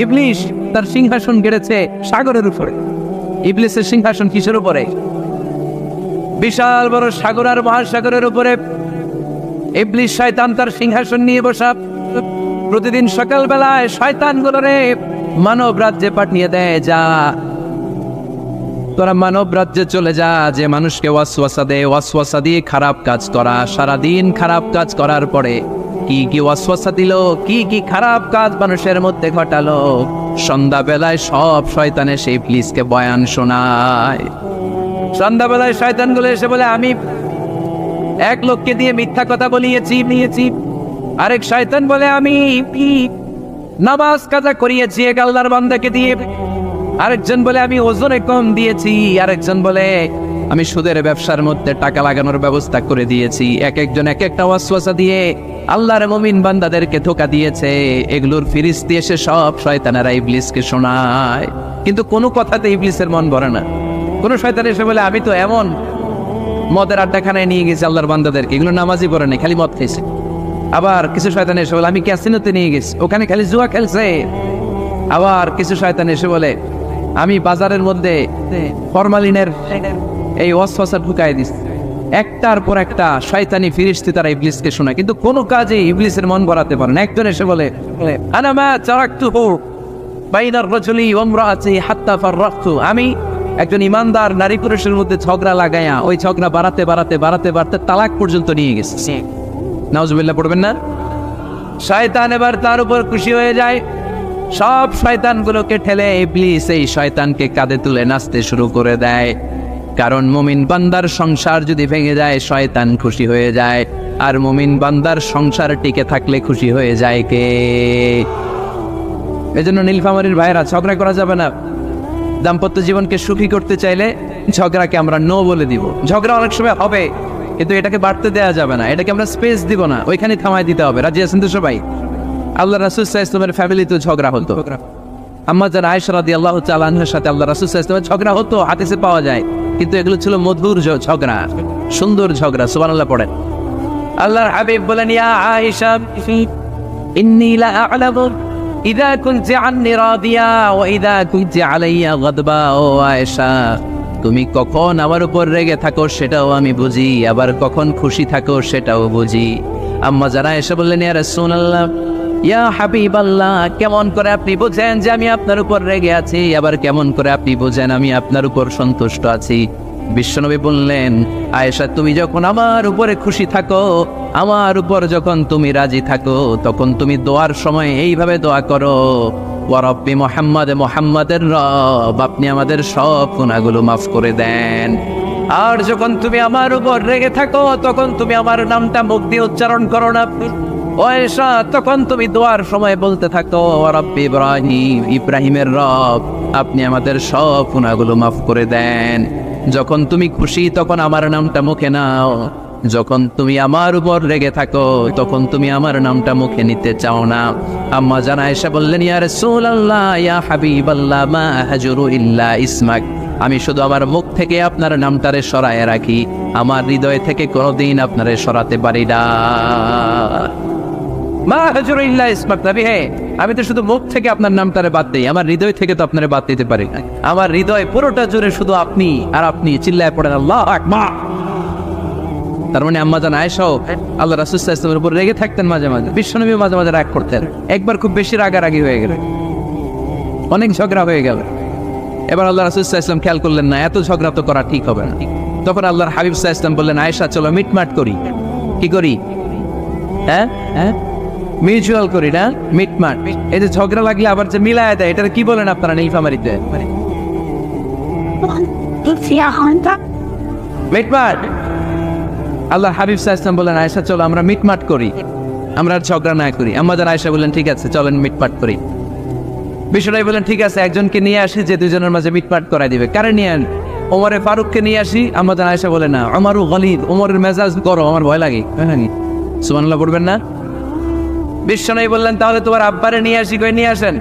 ইবলিস তার সিংহাসন গেড়েছে সাগরের উপরে। ইবলিসের সিংহাসন কিসের উপরে? বিশাল বড় সাগর আর মহাসাগরের উপরে ইবলিস শয়তান তার সিংহাসন নিয়ে বসা। প্রতিদিন সকালবেলায় শয়তানগুলোরে মানব রাজ্যে পাঠিয়ে দেয়, যা তোরা মানব রাজ্যে চলে যা, যে মানুষকে ওয়াসওয়াসা দেয়, ওয়াসওয়াসা দিয়ে খারাপ কাজ করা। সারাদিন খারাপ কাজ করার পরে কি কি ওয়াসওয়াসা দিল, কি কি খারাপ কাজ মানুষের মধ্যে ঘটালো, সন্ধ্যাবেলায় সব শয়তানে সেই ইবলিসকে বয়ান শোনায়। সন্ধ্যাবেলায় শয়তানগুলো এসে বলে, আমি এক লোককে দিয়ে মিথ্যা কথা বলিয়েছি। আরেক শয়তান বলে, আমি নামাজ কাজা করিয়েছি এক আল্লাহর বান্দাকে দিয়ে। আরেকজন বলে, আমি ওজনে কম দিয়েছি। আরেকজন বলে, আমি সুদের ব্যবসার মধ্যে টাকা লাগানোর ব্যবস্থা করে দিয়েছি। এক একজন এক একটা ওয়াসওয়াসা দিয়ে আল্লাহর মুমিন বান্দাদেরকে ধোঁকা দিয়েছে। এগুলোর ফিরিস্তি এসে সব শয়তানেরা ইবলিসকে শোনায়, কিন্তু কোনো কথাতে ইবলিসের মন ভরে না। কোনো শয়তান এসে বলে, আমি তো এমন মদের আড্ডাখানায় নিয়ে গেছি আল্লাহর বান্দাদেরকে, এগুলো নামাজই পড়ে নাই, খালি মদ খাইছে। আবার কিছু শয়তান এসে বলে, আমি ক্যাসিনোতে নিয়ে গেছি, ওখানে খালি জুয়া খেলছে। আবার কিছু শয়তান এসে বলে, আমি বাজারের মধ্যে ফরমালিনের এই ওয়াসওয়াসা ঢুকাই দিছি। একটার পর একটা শয়তানি ফিরিস্তি তারা ইবলিসকে শোনায়, কিন্তু কোনো কাজে ইবলিসের মন ভরাতে পারে না। একজন এসে বলে, আনা মা তারাকতুহু বাইনার রাজুলি ওয়া ইমরাআতি হাত্তা ফাররাকতু, আমি একজন ইমানদার নারী পুরুষের মধ্যে ঝগড়া লাগায়া ওই ঝগড়া বাড়াতে তালাক পর্যন্ত নিয়ে গেছে। নাউজুবিল্লাহ পড়বেন না? শয়তান এবার তার উপর খুশি হয়ে যায়। সব শয়তানগুলোকে ঠেলে ইবলিস এই শয়তানকে কাঁধে তুলে নাচতে শুরু করে দেয়। কারণ মুমিন বান্দার সংসার যদি ভেঙে যায় শয়তান খুশি হয়ে যায়, আর মুমিন বান্দার সংসার টিকে থাকলে খুশি হয়ে যায় কে? এজন্য নীলফামারীর ভাইরা, ঝগড়া করা যাবে না। দাম্পত্য জীবনকে সুখী করতে চাইলে ঝগড়াকে আমরা নো বলে দিব। ঝগড়া অনেক সময় হবে, কিন্তু এটাকে বাড়তে দেওয়া যাবে না, এটাকে আমরা স্পেস দিব না, ওইখানে থামাই দিতে হবে। রাজি আছেন তো সবাই? আল্লাহ রাসূল সাল্লাল্লাহু আলাইহি ওয়াসাল্লামের ফ্যামিলিতে ঝগড়া হতো। আম্মা জান আয়েশা রাদিয়াল্লাহু তাআলা আনহার সাথে আল্লাহ রাসূল সাল্লাল্লাহু আলাইহি ওয়াসাল্লামের ঝগড়া হতো, হাদিসে পাওয়া যায়, কিন্তু এগুলো ছিল মধুর ঝগড়া, সুন্দর ঝগড়া। সুবহানাল্লাহ পড়েন। আল্লাহর হাবিব বলেন, ইয়া আয়েশা ইন্নী লা আ'লামু ইযা কুনতি আন্নী রাদিয়া ওয়া ইযা কুনতি আলাইয়া গাদবা। ও আয়েশা, তুমি কখন আমার উপর রেগে থাকো সেটাও আমি বুঝি, আবার কখন খুশি থাকো সেটাও বুঝি। আম্মা জান আয়েশা বললেন, ইয়া রাসূলুল্লাহ, ইয়া হাবিবাল্লাহ, কেমন করে আপনি বুঝেন যে আমি আপনার উপর রেগে আছি, আবার কেমন করে আপনি বুঝেন আমি আপনার উপর সন্তুষ্ট আছি? বিশ্বনবী বললেন, আয়েশা, তুমি যখন আমার উপরে খুশি থাকো, আমার উপর যখন তুমি রাজি থাকো, তখন তুমি দোয়ার সময় এইভাবে দোয়া করো, ওয়া রাব্বি মুহাম্মদ, মুহাম্মাদের রব, আপনি আমাদের সব গুনাহগুলো মাফ করে দেন। আর যখন তুমি আমার উপর রেগে থাকো, তখন তুমি আমার নামটা মুখ দিয়ে উচ্চারণ করো না। ও আয়েশা, তখন তুমি দোয়ার সময় বলতে থাকো, ওয়া রাব্বি ইব্রাহিম, ইব্রাহিমের রব, আপনি আমাদের সব গুনাহগুলো মাফ করে দেন। যখন তুমি খুশি তখন আমার নামটা মুখে নাও, যখন তুমি আমার উপর রেগে থাকো তখন তুমি আমার নামটা মুখে নিতে চাও না। আম্মা জান আয়েশা বললেন, ইয়া রাসূলুল্লাহ, ইয়া হাবিবাল্লাহ, মা হাজুরু ইল্লা ইসমাক, আমি শুধু আমার মুখ থেকে আপনার নামটারে সরায় রাখি, আমার হৃদয় থেকে কোনোদিন আপনারে সরাতে পারি না। মা হাজুরু ইল্লা ইসমাক, নবী হে, আমি তো শুধু মুখ থেকে আপনার নামটারে বাদ দিই, আমার হৃদয় থেকে তো আপনারে বাদ দিতে পারি না। আমার হৃদয় পুরোটা জুড়ে শুধু আপনি আর আপনি। চিল্লায় পড়েন আল্লাহু আকবার। তার মানে আম্মা জান আয়েশাও আল্লাহ রাসূল সাল্লাল্লাহু আলাইহি ওয়াসাল্লামের উপর রেগে থাকতেন মাঝে মাঝে। বিশ্বনবী মাঝে মাঝে রাগ করতেন। একবার খুব বেশি রাগারাগি হয়ে গেল, অনেক ঝগড়া হয়ে গেল। এবার আল্লাহ রাসূল সাল্লাল্লাহু আলাইহি ওয়াসাল্লাম খেয়াল করলেন না, এত ঝগড়া তো করা ঠিক হবে না। তখন আল্লাহর হাবিব সাল্লাল্লাহু আলাইহি ওয়াসাল্লাম বললেন, আয়েশা, চলো মিটমাট করি। কি করি? হ্যাঁ, মিউচুয়াল করি না, মিটমাট। এই যে ঝগড়া লাগলে আবার যে মিলায় দেয়, এটা কি বলেন আপনারা নীলফামারীতে? মিটমাট। আল্লাহ হাবিব সাল্লাল্লাহু আলাইহি ওয়াসাল্লাম বললেন, আয়েশা, চলো আমরা মিটমাট করি, আমরা আর ঝগড়া না করি। আম্মা জান আয়েশা বললেন, ঠিক আছে, চলেন মিটমাট করি। বিশ্বনবী বললেন, ঠিক আছে, একজনকে নিয়ে আসি যে দুজনের মাঝে মিটমাট করাই দিবে। কারে নিয়ে আন? ওমরে ফারুককে নিয়ে আসি। আম্মা জান আয়েশা বলে, না, ওমরু গলিদ, ওমরের মেজাজ গরম, আমার ভয় লাগে। সুবহানাল্লাহ পড়বেন না? বিশ্বনবী বললেন, তাহলে তোমার আব্বারে নিয়ে আসি। কই নিয়ে আসেন,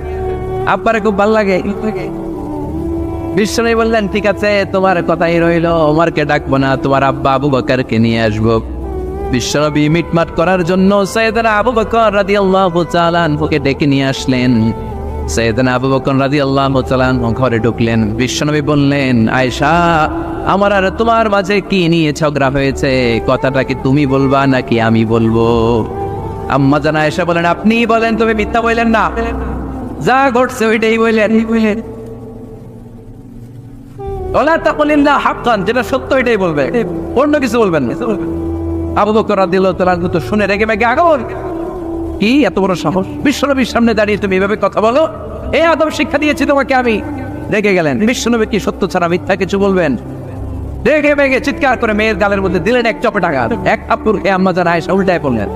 আব্বারে খুব ভালো লাগে। বিশ্বনবী বললেন, ঠিক আছে, তোমার কথাই রইল, ওমরকে ডাকবো না, তোমার আব্বা আবু বকরকে নিয়ে আসবো। বিশ্বনবী মিটমাট করার জন্য সাইয়েদনা আবু বকর রাদিয়াল্লাহু তাআলা আনহুকে ডেকে নিয়ে আসলেন। সাইয়েদনা আবু বকর রাদিয়াল্লাহু তাআলা ঘরে ঢুকলেন। বিশ্বনবী বললেন, আয়েশা, আমার আর তোমার মাঝে কি নিয়ে ঝগড়া হয়েছে? কথাটা কি তুমি বলবা নাকি আমি বলবো? আম্মা জান আয়েশা বলেন, আপনি বলেন, তুমি মিথ্যা বললেন না, যা ঘটছে ওইটাই বললেন। ওলা তাকুলিল্লাহ হাক্কান, যেটা সত্য ওইটাই বলবে, অন্য কিছু বলবেন না। আবু বকর রাদিয়াল্লাহু তাআলা তো শুনে রেগে মেগে আগুন। কি এত বড় সাহস, বিশ্বনবীর সামনে দাঁড়িয়ে তুমি এভাবে কথা বলো? এই আদব শিক্ষা দিয়েছি তোমাকে আমি। রেগে গেলেন। বিশ্বনবী কি সত্য ছাড়া মিথ্যা কিছু বলবেন? রেগে মেগে চিৎকার করে মেয়ের গালের মধ্যে দিলেন এক চপেটা গাল। এক থাপ্পড় খেয়ে আম্মা জান আয়েশা উল্টায় পড়লেন।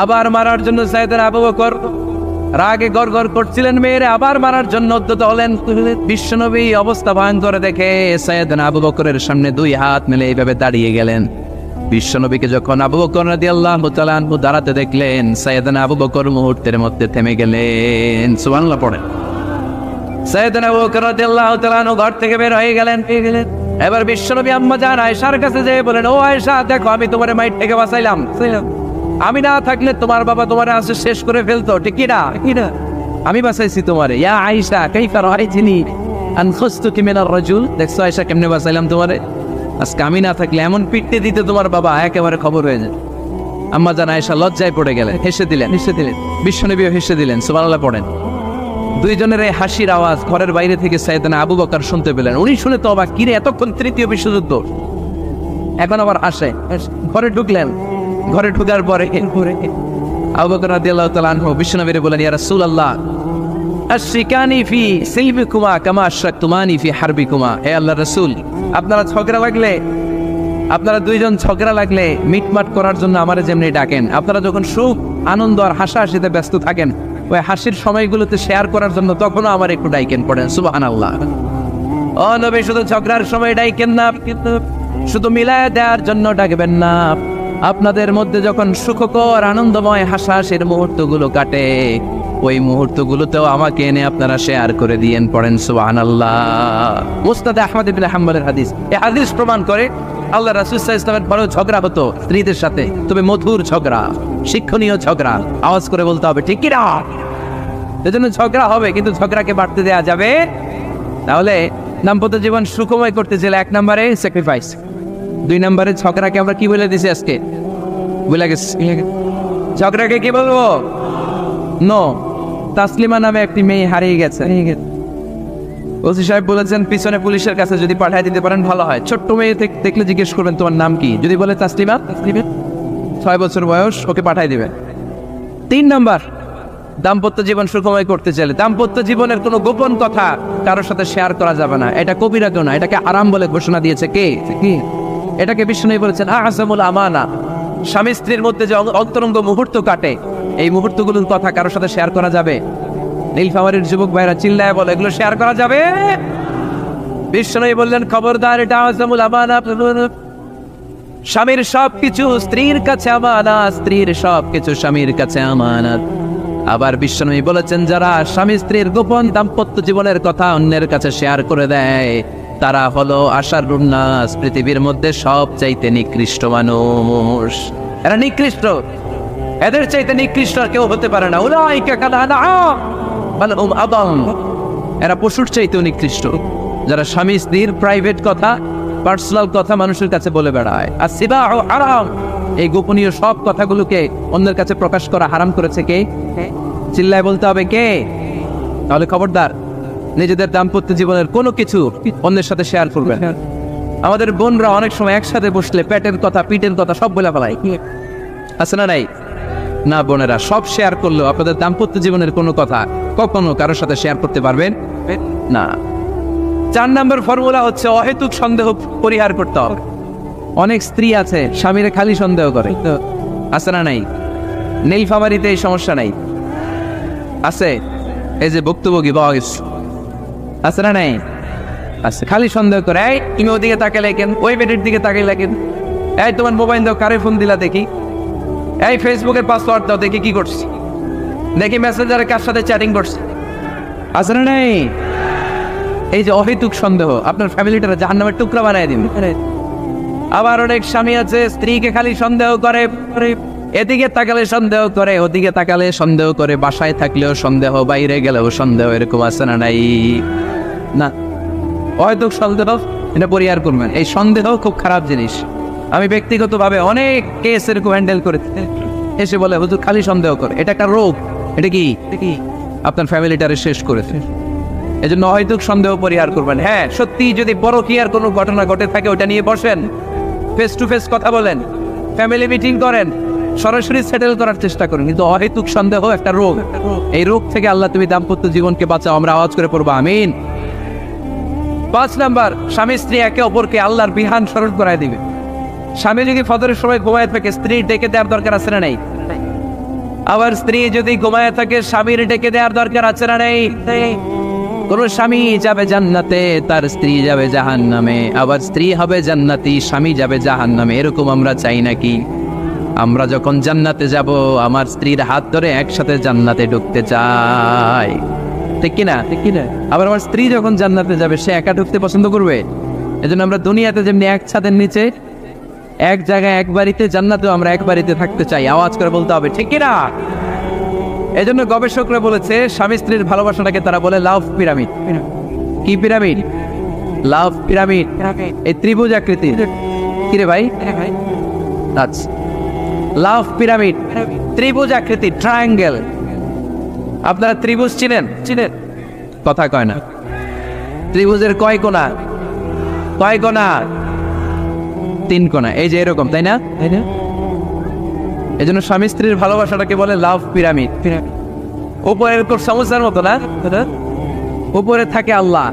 আবার মারার জন্য সাইয়েদনা আবু বকর রাগে গড়গড় করছিলেন, মেয়েরে আবার মারার জন্য উদ্যত হলেন। বিশ্বনবী অবস্থা ভয়ঙ্কর দেখে সাইয়েদনা আবু বকরের সামনে দুই হাত মেলে এইভাবে দাঁড়িয়ে গেলেন। বিশ্বনবীকে যখন আবু বকর রাদিয়াল্লাহু তাআলা আনহু দাঁড়াতে দেখলেন, সাইয়েদনা আবু বকর মুহূর্তের মধ্যে থেমে গেলেন। সুবহানাল্লাহ পড়েন। সাইয়েদনা আবু বকর রাদিয়াল্লাহু তাআলা আনহু ঘর থেকে বের হয়ে গেলেন। এবার বিশ্বনবী আম্মা জান আয়েশার কাছে যেয়ে বলেন, ও আয়েশা, দেখো আমি তোমার মাইর থেকে বাঁচাইলাম। আমি না থাকলে তোমার বাবা তোমার আসে শেষ করে ফেলতো, ঠিক কি না? আমি বাঁচাইছি তোমারে। ইয়া আয়েশা কাইফা রাআইতিনি আন খুসতুকি মিনার রাজুল, দেখছো আয়েশা কেমনে বাঁচাইলাম তোমারে? আজকে আমি না থাকলে এমন পিটতে দিতে তোমার বাবা একেবারে খবর হয়ে যায়। আম্মা জান আয়েশা লজ্জায় পড়ে গেলেন, হেসে দিলেন। বিশ্বনবীও হেসে দিলেন। সুবহানাল্লাহ পড়েন। দুইজনের এই হাসির আওয়াজ ঘরের বাইরে থেকে সাইয়েদনা আবু বকর শুনতে পেলেন। উনি শুনে তো অবাক, কিরে এতক্ষণ তৃতীয় বিশ্বযুদ্ধ, এখন আবার হাসে। ঘরে ঢুকলেন। ঘরে ঢুকার পরে আবু বকর রাদিয়াল্লাহু তাআলা আনহু বিশ্বনবীরে বলেন, ইয়া রাসূলুল্লাহ, আশরিকানি ফি সিলমিকুমা কামা আশরাকতুমানি ফি হারবিকুমা। হে আল্লাহর রাসূল, আপনারা দুইজন ঝগড়া লাগলে মিটমাট করার জন্য আমারে যেমনি ডাকেন, আপনারা যখন সুখ আনন্দ আর হাসাহাসিতে ব্যস্ত থাকেন, ওই হাসির সময়গুলোতে শেয়ার করার জন্য তখনও আমার একটু ডাইকেন পড়েন। সুবহানাল্লাহ। ও নবী, শুধু ঝগড়ার সময় ডাইকেন না, শুধু মিলায় দেওয়ার জন্য ডাকবেন না। আপনাদের মধ্যে যখন সুখকর আনন্দময় হাসাহাসির মুহূর্তগুলো কাটে, ওই মুহূর্তগুলোতেও আমাকে এনে আপনারা শেয়ার করে দিয়েন পড়েন। সুবহানাল্লাহ। মুসনাদে আহমদ ইবনে হাম্বলের হাদিস। এই হাদিস প্রমাণ করে আল্লাহ রাসূল সাল্লাল্লাহু আলাইহি ওয়াসাল্লামের বড় ঝগড়া হতো স্ত্রীদের সাথে, তবে মধুর ঝগড়া, শিক্ষণীয় ঝগড়া। আওয়াজ করে বলতে হবে, ঠিক কি না? এজন্য ঝগড়া হবে, কিন্তু ঝগড়াকে বাড়তে দেওয়া যাবে। তাহলে দাম্পত্য জীবন সুখময় করতে চাইলে 1 নম্বরে স্যাক্রিফাইস, 2 নম্বরে ঝগড়াকে আমরা কি বলে দিছি আজকে? ভুলে গেছি। ঝগড়াকে কি বলবো? নো। তাসলিমা নামে একটি মেয়ে হারিয়ে গেছে। ওসি সাহেব বলেছেন, পিছনে পুলিশের কাছে যদি পাঠিয়ে দিতে পারেন ভালো হয়। ছোট্ট মেয়ে দেখলে জিজ্ঞেস করবেন তোমার নাম কি, যদি বলে তাসলিমা, 6 বছর বয়স, ওকে পাঠিয়ে দিবেন। 3 নম্বর, দাম্পত্য জীবন সুখময় করতে চাইলে দাম্পত্য জীবনের কোনো গোপন কথা কারোর সাথে শেয়ার করা যাবে না। এটা কবিরা গুনাহ, এটাকে হারাম বলে ঘোষণা দিয়েছে কে? এটাকে বিষ্ণু বলেছেন আযমুল আমানা। স্বামী স্ত্রীর মধ্যে যে অন্তরঙ্গ মুহূর্ত কাটে, এই মুহূর্তগুলোর কথা কারোর সাথে শেয়ার করা যাবে? নীলফামারীর যুবক ভাইরা চিল্লায় বলে, এগুলো শেয়ার করা যাবে? বিষ্ণু বললেন, খবরদার, এটা আযমুল আমানা। স্বামীর সবকিছু স্ত্রীর কাছে আমানত, স্ত্রীর সবকিছু স্বামীর কাছে আমানত। আবার বিশ্বনবী বলেছেন, যারা স্বামী স্ত্রীর গোপন দাম্পত্য জীবনের কথা অন্যের কাছে শেয়ার করে দেয়, তারা হলো আশারুন নাস, পৃথিবীর মধ্যে সবচাইতে নিকৃষ্ট মানুষ। এরা নিকৃষ্ট, এদের চাইতে নিকৃষ্ট আর কেউ হতে পারে না। উলাইকা কাল আনআম বাল হুম আদাল। এরা পশুর চাইতেও নিকৃষ্ট, যারা স্বামী স্ত্রীর প্রাইভেট কথা, পার্সোনাল কথা মানুষের কাছে বলে বেড়ায়। আর সিবাহু হারাম, এই গোপনীয় সব কথাগুলোকে অন্যের কাছে প্রকাশ করা হারাম করেছে কে? চিল্লায় বলতে হবে কে? তাহলে খবরদার, নিজেদের দাম্পত্য জীবনের কোনো কিছু অন্যের সাথে শেয়ার করবেন। আমাদের বোনরা অনেক সময় একসাথে বসলে পেটের কথা, পিঠের কথা সব বলে ফেলায়, আছে না নাই? না বোনেরা, সব শেয়ার করলেও আপনাদের দাম্পত্য জীবনের কোনো কথা কখনো কারোর সাথে শেয়ার করতে পারবেন না। 4 নম্বর ফর্মুলা হচ্ছে অহেতুক সন্দেহ পরিহার করতে হবে। অনেক স্ত্রী আছে স্বামীরে খালি সন্দেহ করে, আছে না নাই? নীলফামারীতে এই সমস্যা নাই, আছে? এই যে ভুক্তভোগী বয়স, আছে না নাই? আছে, খালি সন্দেহ করে। এই তুমি ওদিকে তাকালে কেন, ওই বেডের দিকে তাকাইলা কেন, এই তোমার মোবাইল দাও, কারে ফোন দিলা দেখি, এই ফেসবুকের পাসওয়ার্ড দাও দেখি কি করছি, দেখি মেসেঞ্জারে কার সাথে চ্যাটিং করছে, আছে না নাই? এই যে অহেতুক সন্দেহ আপনার ফ্যামিলিটারে জাহান্নামের টুকরা বানায় দিন। আবার অনেক স্বামী আছে স্ত্রীকে খালি সন্দেহ করে, এদিকে তাকালে সন্দেহ করে, ওদিকে তাকালে সন্দেহ করে, বাসায় থাকলেও সন্দেহ, বাইরে গেলেও সন্দেহ, এরকম আছে না নাই? না, হয়তো সন্দেহ এটা পরিহার করবেন। এই সন্দেহ খুব খারাপ জিনিস। আমি ব্যক্তিগতভাবে অনেক কেস এরকম হ্যান্ডেল করেছি, এসে বলে হুজুর খালি সন্দেহ করে, এটা একটা রোগ। এটা কি আপনার ফ্যামিলিটারে শেষ করেছে। এজন্য হয়তো সন্দেহ পরিহার করবেন। হ্যাঁ, সত্যি যদি পরকীয়ার কোনো ঘটনা ঘটে থাকে ওটা নিয়ে বসেন, ফেস টু ফেস কথা বলেন, ফ্যামিলি মিটিং করেন, সরাসরি সেটেল করার চেষ্টা করুন। কিন্তু অহেতুক সন্দেহ একটা রোগ। এই রোগ থেকে আল্লাহ তুমি দাম্পত্য জীবনকে বাঁচাও, আমরা আওয়াজ করে পড়বো আমিন। 5 নাম্বার, স্বামী স্ত্রী একে অপরকে আল্লাহর বিধান স্মরণ করায় দিবে। স্বামী যদি ফজরের সময় ঘুমায় থাকে, স্ত্রী ডেকে দেওয়ার দরকার আছে না নেই? আবার স্ত্রী যদি ঘুমায় থাকে, স্বামীর ডেকে দেওয়ার দরকার আছে না নেই? কোন স্বামী যাবে জান্নাতে, তার স্ত্রী যাবে জাহান্নামে, আবার স্ত্রী হবে জান্নাতি, স্বামী যাবে জাহান্নামে। এরকম আমরা চাই নাকি? আমরা যখন জান্নাতে যাব, আমার স্ত্রীর হাত ধরে একসাথে জান্নাতে ঢুকতে চাই, ঠিক কিনা? ঠিক কিনা? আবার আমার স্ত্রী যখন জান্নাতে যাবে, সে একা ঢুকতে পছন্দ করবে। এজন্য আমরা দুনিয়াতে যেমনি এক ছাদের নিচে, এক জায়গায়, এক বাড়িতে, জান্নাতেও আমরা এক বাড়িতে থাকতে চাই। আওয়াজ করে বলতে হবে ঠিক কিনা? এজন্য গবেষকরা বলেছে, স্বামী স্ত্রীর ভালোবাসাটাকে তারা বলে লাভ পিরামিড। কি পিরামিড? লাভ পিরামিড। এই ত্রিভুজ আকৃতির। কিরে ভাই? আচ্ছা, লাভ পিরামিড, ত্রিভুজ আকৃতি, ট্রায়াঙ্গেল। আপনারা ত্রিভুজ চিনেন? কথা কয় না। ত্রিভুজের কয় কোণা? 3 কোণা। এই যে এরকম, তাই না? এই জন্য স্বামী স্ত্রীর ভালোবাসাটাকে বলে লাভ পিরামিড। উপরে এরকম সমুদ্রের মতো না, উপরে থাকে আল্লাহ,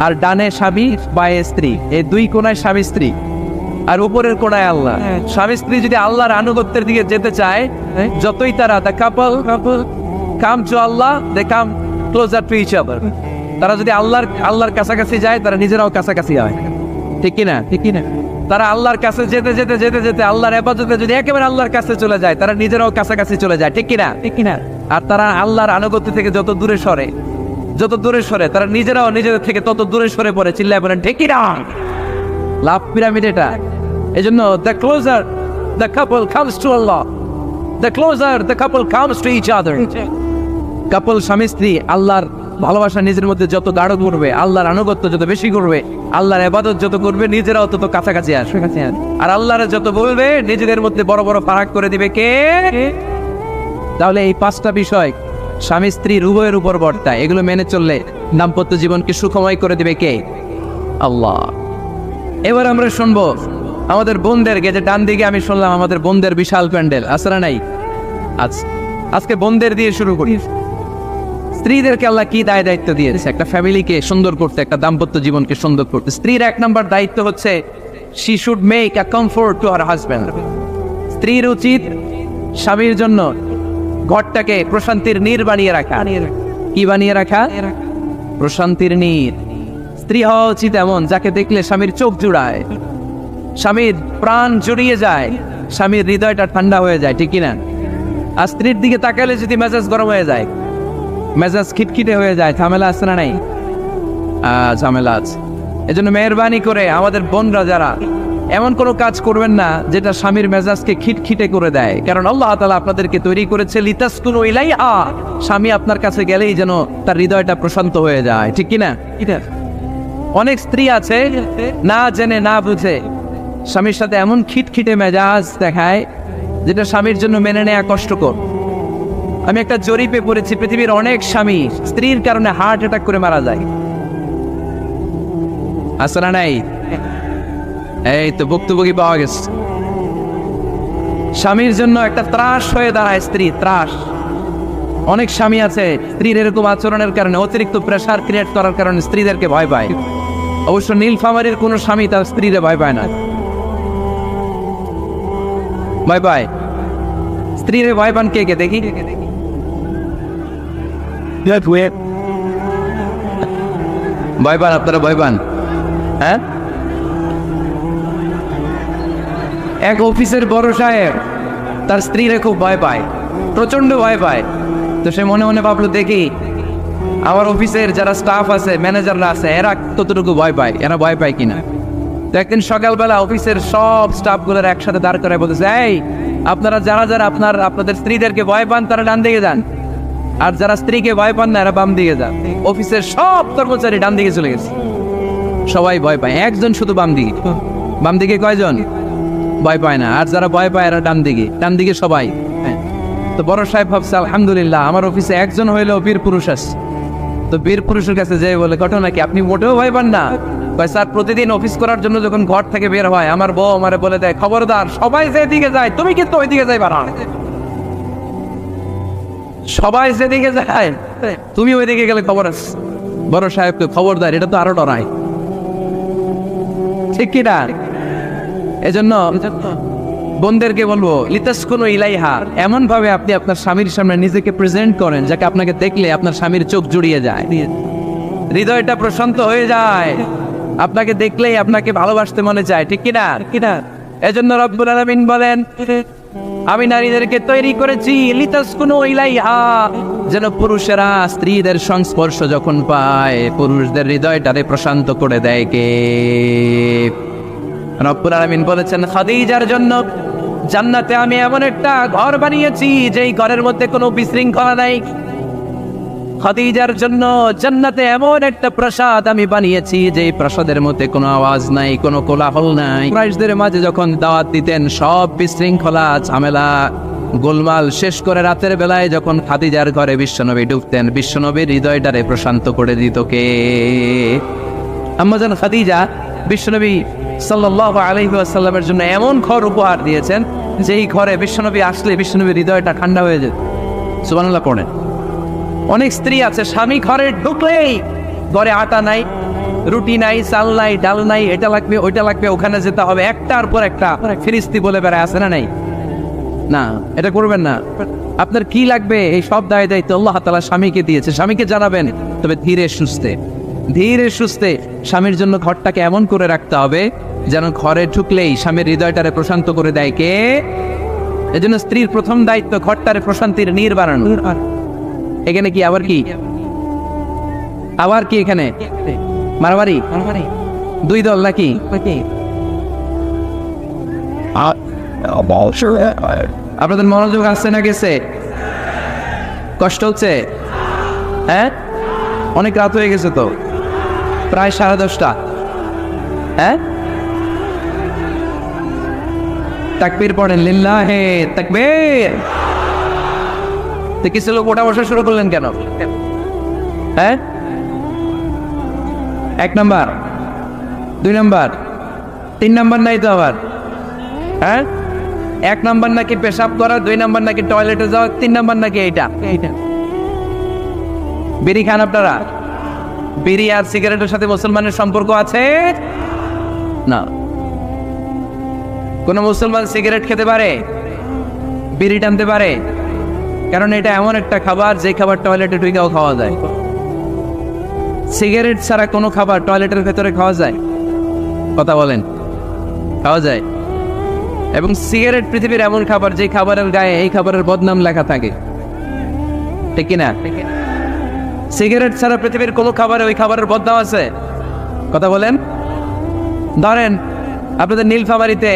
আর ডানে স্বামী, বায়ে স্ত্রী। এই 2 কোণায় স্বামী স্ত্রী, আর উপরের কোণায় আল্লাহ। স্বামী স্ত্রী যদি আল্লাহর আনুগত্যের দিকে যেতে চায়, যতই তারা the couple come to Allah, they come closer to each other। তারা যদি আল্লাহর কাছাকাছি যায়, তারা নিজেরাও কাছাকাছি হয়, ঠিক কিনা? ঠিক কিনা? তারা আল্লাহর কাছে যেতে যেতে যেতে যেতে আল্লাহর ইবাদতে যদি একেবারে আল্লাহর কাছে চলে যায়, তারা নিজেরাও কাছাকাছি চলে যায়, ঠিক কিনা? ঠিক কিনা? আর তারা আল্লাহর আনুগত্য থেকে যত দূরে সরে, তারা নিজেরাও নিজেদের থেকে তত দূরে সরে পড়ে। চিল্লায় বলেন ঠিক কিনা? লাভ পিরামিড এটা। এজন্য the closer the couple comes to Allah, the closer the couple comes to each other। কাপল স্বামী স্ত্রী আল্লাহর ভালোবাসা নিজের মধ্যে যত গাঢ় করবে, আল্লাহর আনুগত্য যত বেশি করবে, আল্লাহর ইবাদত যত করবে, নিজেরাও তত কাছাকাছি আসবে। আর আল্লাহর যত বলবে, নিজেদের মধ্যে বড় বড় ফারাক করে দিবে কে? তাহলে এই 5টা বিষয় স্বামী স্ত্রীর উভয়ের উপর বর্তায়। এগুলো মেনে চললে দাম্পত্য জীবনকে সুখময় করে দিবে কে? আল্লাহ। এবার আমরা শুনবো আমাদের বোনদেরকে, যে ডান দিকে আমি শুনলাম আমাদের বোনদের বিশাল প্যান্ডেল, আসরা নাই? আজকে বোনদের দিয়ে শুরু করি। স্ত্রীদেরকে আল্লাহ কি দায়িত্ব দিয়েছে? একটা ফ্যামিলিকে সুন্দর করতে, একটা দাম্পত্য জীবনকে সুন্দর করতে। স্ত্রীর 1 নম্বর দায়িত্ব হচ্ছে she should make a comfort to her husband। স্ত্রীর উচিত স্বামীর জন্য ঘরটাকে প্রশান্তির নীর বানিয়ে রাখা। কি বানিয়ে রাখা? প্রশান্তির নীর। স্ত্রী হওয়া উচিত এমন, যাকে দেখলে স্বামীর চোখ জুড়ায়, স্বামীর প্রাণ জড়িয়ে যায়, স্বামীর হৃদয়টা ঠান্ডা হয়ে যায়, ঠিক কিনা? আর স্ত্রীর দিকে তাকালে যদি মেজাজ গরম হয়ে যায়, মেজাজ খিটখিটে হয়ে যায়, ঝামেলা আছে না নাই? ঝামেলা আছে। এজন্য মেহরবানি করে আমাদের বোনরা যারা, এমন কোনো কাজ করবেন না যেটা স্বামীর মেজাজকে খিটখিটে করে দেয়। কারণ আল্লাহ তাআলা আপনাদেরকে তৈরি করেছে লিতাসকুনু ইলাইহা, স্বামী আপনার কাছে গেলেই যেন তার হৃদয়টা প্রশান্ত হয়ে যায়, ঠিক কিনা? অনেক স্ত্রী আছে না জেনে না বুঝে স্বামীর সাথে এমন খিটখিটে মেজাজ দেখায়, যেটা স্বামীর জন্য মেনে নেওয়া কষ্টকর। আমি একটা জরিপে পড়েছি, পৃথিবীর অনেক স্বামী স্ত্রীর কারণে হার্ট অ্যাটাক করে মারা যায়। আসলে নাই? এই তো ভুক্তভোগী পাওয়া গেছে। স্বামীর জন্য একটা ত্রাস হয়ে দাঁড়ায় স্ত্রী, ত্রাস। অনেক স্বামী আছে স্ত্রীর এরকম আচরণের কারণে, অতিরিক্ত প্রেসার ক্রিয়েট করার কারণে স্ত্রীদেরকে ভয় পায়। অবশ্য নীলফামারীর কোনো স্বামী তার স্ত্রীরে ভয় পায় না। ভয় পায়? স্ত্রীরে ভয় পান কে কে দেখি? ভয় পান আপনারা? ভয় পান? হ্যাঁ, এক অফিসের বড় সাহেব তার স্ত্রীরে খুব ভয় পায়, প্রচন্ড ভয় পায়। তো সে মনে মনে ভাবলো, দেখি আমার অফিসের যারা স্টাফ আছে, ম্যানেজাররা আছে, এরা কতটুকু ভয় পায়, এরা ভয় পায় কিনা। তো একদিন সকালবেলা অফিসের সব স্টাফগুলোর একসাথে দাঁড় করে বলতেছে, এই আপনারা যারা যারা আপনাদের স্ত্রীদেরকে ভয় পান তারা ডান দিকে যান, আর যারা স্ত্রীকে ভয় পান না এরা বাম দিকে যান। অফিসের সব কর্মচারী ডান দিকে চলে গেছে, সবাই ভয় পায়, একজন শুধু বাম দিকে। বাম দিকে কয়জন ভয় পায় না, আর যারা ভয় পায় এরা ডান দিকে সবাই। তো বড় সাহেব ভাবছে আলহামদুলিল্লাহ আমার অফিসে একজন হইলেও বীর পুরুষ আছে। তো বীর পুরুষের কাছে যাই বলে, ঘটনা কি, আপনি মোটেও ভয় পান না? কয় স্যার, প্রতিদিন অফিস করার জন্য যখন ঘর থেকে বের হয় আমার বউ আমারে বলে দেয়, খবরদার সবাই যেদিকে যায় তুমি কিন্তু ওইদিকে যাইবা না, সবাই যেদিকে যায় তুমি ওইদিকে গেলে খবর আছে। বড় সাহেবকে খবরদার, এটা তো আরো ডরায়, ঠিক কি না? এজন্য বোনদেরকে বলবো লিতাসকুনু ইলাইহা, এমন ভাবে আপনি আপনার স্বামীর সামনে নিজেকে প্রেজেন্ট করেন যাকে আপনাকে দেখলে আপনার স্বামীর চোখ জুড়িয়ে যায়, হৃদয়টা প্রশান্ত হয়ে যায়, আপনাকে দেখলেই আপনাকে ভালোবাসতে মনে চায়, ঠিক কি না? এজন্য রব্বুল আলামিন বলেন, আমি নারীদেরকে তৈরি করেছি লিতাসকুনু ইলাইহা, যেন পুরুষেরা স্ত্রীদের সংস্পর্শ যখন পায় পুরুষদের হৃদয়টারে প্রশান্ত করে দেয় কে? রব্বুল আলামিন বলেছেন খাদিজার জন্য জান্নাতে আমি এমন একটা ঘর বানিয়েছি যেই ঘরের মধ্যে কোনো বিশৃঙ্খলা নাই। খাদিজার জন্য জান্নাতে এমন একটা প্রাসাদ আমি বানিয়েছি যেই প্রাসাদের মধ্যে কোনো আওয়াজ নাই, কোনো কোলাহল নাই। কুরাইশদের মাঝে যখন দাওয়াত দিতেন সব বিশৃঙ্খলা ঝামেলা গোলমাল শেষ করে রাতের বেলায় যখন খাদিজার ঘরে বিশ্বনবী ঢুকতেন, বিশ্বনবীর হৃদয়টারে প্রশান্ত করে দিত কে? আম্মাজান খাদিজা বিশ্বনবী সাল্লাল্লাহু আলাইহি ওয়াসাল্লামের জন্য এমন ঘর উপহার দিয়েছেন যেই ঘরে বিশ্বনবী আসলে বিশ্বনবীর হৃদয়টা ঠান্ডা হয়ে যেত। সুবহানাল্লাহ পড়েন। অনেক স্ত্রী আছে স্বামী ঘরে ঢুকলেই ঘরে আটা নাই, রুটি নাই, চাল নাই, ডাল নাই, এটা লাগবে ওইটা লাগবে, ওখানে যেতে হবে, একটার পর একটা ফিরিস্তি বলে বেড়ায়, আছে না নাই? না, এটা করবেন না। আপনার কি লাগবে এই সব দায় দায়িত্ব আল্লাহ তাআলা স্বামীকে দিয়েছে, স্বামীকে জানাবেন, তবে ধীরে সুস্থে স্বামীর জন্য ঘরটাকে এমন করে রাখতে হবে যেন ঘরে ঢুকলেই স্বামীর হৃদয়টারে প্রশান্ত করে দেয় কে? এজন্য স্ত্রীর প্রথম দায়িত্ব ঘরটারে প্রশান্তির নীড় বানানো। এখানে কি আবার কি এখানে মারামারি দুই দল নাকি? আপনাদের মনোযোগ আসছে না গেছে? কষ্ট হচ্ছে? হ্যাঁ, অনেক রাত হয়ে গেছে তো, প্রায় 10:30। হ্যাঁ, তাকবীর পড়েন, লিল্লাহে তাকবীর। তো কিছু লোক ওটা বসা শুরু করলেন কেন? হ্যাঁ, 1 নাম্বার 2 নাম্বার 3 নাম্বার নাই তো আবার? হ্যাঁ, 1 নাম্বার নাকি পেশাব করা, 2 নাম্বার নাকি টয়লেটে যাওয়া, 3 নাম্বার নাকি এইটা। বিড়ি খান আপনারা? বিড়ি আর সিগারেটের সাথে মুসলমানের সম্পর্ক আছে? না। কোন মুসলমান সিগারেট খেতে পারে, বিড়ি টানতে পারে? কারণ এটা এমন একটা খাবার যে খাবার টয়লেটে ঢুকেও খাওয়া যায়। সিগারেট ছাড়া কোনো খাবার টয়লেটের ভেতরে খাওয়া যায়? কথা বলেন, খাওয়া যায়। এবং সিগারেট পৃথিবীর এমন খাবার যে খাবারের গায়ে এই খাবারের বদনাম লেখা থাকে, ঠিক কিনা? সিগারেট ছাড়া পৃথিবীর কোনো খাবারে ওই খাবারের বদনাম আছে? কথা বলেন। ধরেন আপনাদের নীলফামারীতে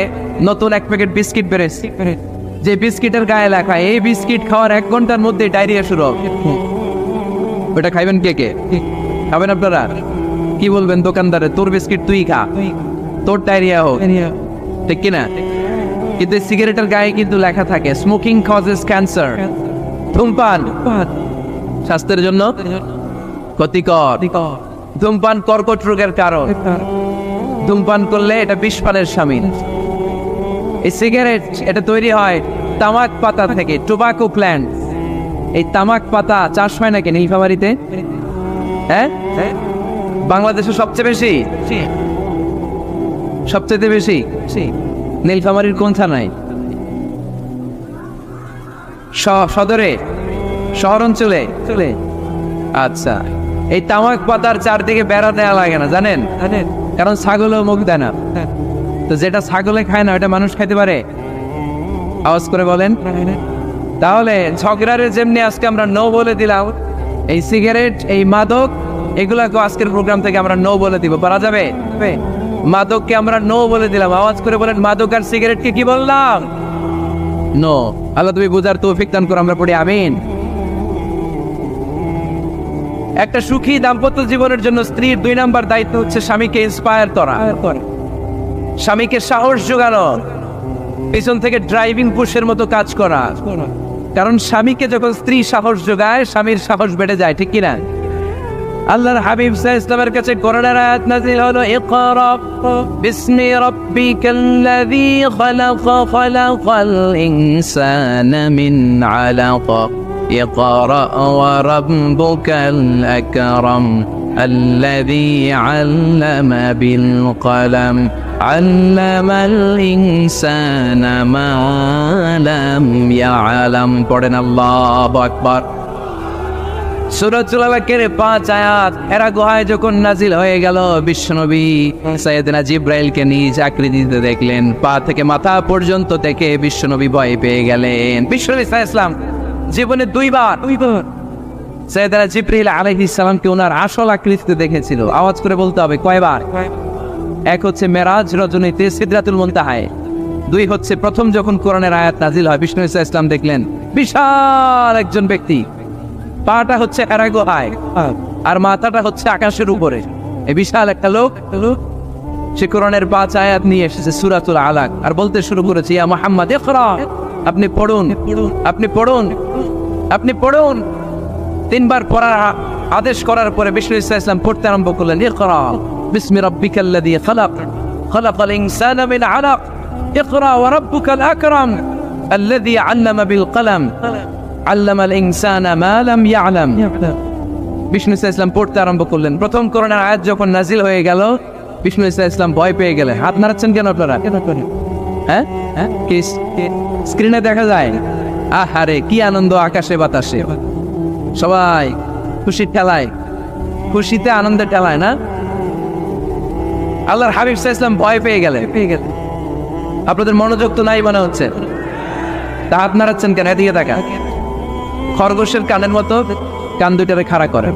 নতুন 1 প্যাকেট বিস্কিট বেড়েছে, যে বিস্কিটের গায়ে লেখা এই বিস্কিট খাওয়ার 1 ঘন্টার মধ্যে ডায়রিয়া শুরু হবে। ওটা খাইবেন কে? খাবেন আপনারা? কি বলবেন দোকানদারে, তোর বিস্কিট তুই খা, তোর ডায়রিয়া হোক, ঠিক কিনা? কিন্তু সিগারেটের গায়ে কিন্তু লেখা থাকে স্মোকিং কজেস ক্যান্সার, ধূমপান স্বাস্থ্যের জন্য ক্ষতিকর, ধূমপান কর্কট রোগের কারণ, ধূমপান করলে এটা বিষপানের শামিল। এই সিগারেট এটা তৈরি হয় তামাক পাতা থেকে, টোবাকো প্ল্যান্ট। এই তামাক পাতা চাষ হয় নাকি নীলফামারীতে? হ্যাঁ, বাংলাদেশে সবচেয়ে বেশি নীলফামারীর কোন থানায়? সদরে, শহর অঞ্চলে। আচ্ছা, এই তামাক পাতার চারদিকে বেড়া দেওয়া লাগে না, জানেন? কারণ ছাগলও মুখ দেয় না। তো যেটা ছাগলে খায় না ওটা মানুষ খাইতে পারে? আওয়াজ করে বলেন। তাহলে ঝগড়ারে যেমনি আজকে আমরা নো বলে দিলাম, এই সিগারেট, এই মাদক, এগুলাকে আজকের প্রোগ্রাম থেকে আমরা নো বলে দিব। পারা যাবে? মাদককে আমরা নো বলে দিলাম। আওয়াজ করে বলেন, মাদক আর সিগারেটকে কি বললাম? নো। আল্লাহ তুমি বুঝার তৌফিক দান করো, আমরা পড়ি আমিন। একটা সুখী দাম্পত্য জীবনের জন্য স্ত্রীর 2 নাম্বার দায়িত্ব হচ্ছে স্বামীকে ইন্সপায়ার করা, স্বামীকে সাহস যোগানো, পিছন থেকে ড্রাইভিং পুশের মতো কাজ করা। কারণ স্বামীকে যখন স্ত্রী সাহস যোগায়, স্বামীর সাহস বেড়ে যায়, ঠিক কিনা? আল্লাহর হাবিব সাল্লাল্লাহু আলাইহি ওয়াসাল্লামের কাছে কোরআনের আয়াত নাযিল হলো, ইকরা বিসমি রাব্বিকাল্লাযী খালাক খালাকাল ইনসানা মিন আলাক ইকরা ওয়া রাব্বুকাল আকরাম আল্লাযী আল্লামা বিল কলম আল্লামাল ইনসানা মা লাম ইয়ালাম। পড়েন আল্লাহু আকবার। সূরাতুল আলাকের 5 আয়াত হেরা গুহায় যখন নাজিল হয়ে গেল, বিশ্বনবী সাইয়েদনা জিবরাইলকে নিজ আকৃতিতে দেখলেন, পা থেকে মাথা পর্যন্ত দেখে বিশ্বনবী ভয় পেয়ে গেলেন। বিশ্বনবী সাল্লাল্লাহু আলাইহি ওয়াসাল্লাম জীবনে দুইবার সাইয়েদনা জিবরাইল আলাইহিস সালামকে ওনার আসল আকৃতিতে দেখেছিল। আওয়াজ করে বলতে হবে কয়বার? এক হচ্ছে মেরাজ রজনীতে সিদরাতুল মুনতাহায়, 2 হচ্ছে প্রথম যখন কোরআনের আয়াত নাজিল হয়, বিষ্ণু সাল্লাল্লাহু আলাইহি ওয়াসাল্লাম দেখলেন বিশাল একজন ব্যক্তি, পাটা হচ্ছে হেরা গুহায় আর মাথাটা হচ্ছে আকাশের উপরে। এই বিশাল একটা লোক, সে কোরআনের 5 আয়াত নিয়ে এসেছে সূরাতুল আলাক, আর বলতে শুরু করেছে, ইয়া মুহাম্মদ ইকরা, আপনি পড়ুন, আপনি পড়ুন, আপনি পড়ুন। 3 বার পড়ার আদেশ করার পরে বিষ্ণু সাল্লাল্লাহু আলাইহি ওয়াসাল্লাম পড়তে আরম্ভ করলেন, ইকরা বিসমি রাব্বিকাল্লাযী খালাক খালাকাল ইনসানা মিন আলাক ইকরা ওয়া রাব্বুকাল আকরাম আল্লাযী আল্লামা বিল কলম আল্লামাল ইনসানা মা লাম ইয়ালাম। বিষ্ণু সাল্লাল্লাহু আলাইহি ওয়াসাল্লাম পড়তে আরম্ভ করলেন। প্রথম কোরআনের আয়াত যখন নাজিল হয়ে গেল, বিষ্ণু সাল্লাল্লাহু আলাইহি ওয়াসাল্লাম ভয় পেয়ে গেলেন। হাত নাড়াচ্ছেন কেন আপনারা? হ্যাঁ হ্যাঁ, কি স্ক্রিনে দেখা যায়? আহারে কি আনন্দ, আকাশে বাতাসে সবাই খুশির ঠেলায়, খুশিতে আনন্দের ঠেলায় না? আল্লাহর হাবিব সাল্লাল্লাহু আলাইহি ওয়াসাল্লাম ভয় পেয়ে গেলেন। আপনাদের মনোযোগ তো নাই মনে হচ্ছে, তা হাত নাড়াচ্ছেন কেন? এদিকে তাকা। খরগোশের কানের মতো কান দুইটারে খাড়া করে।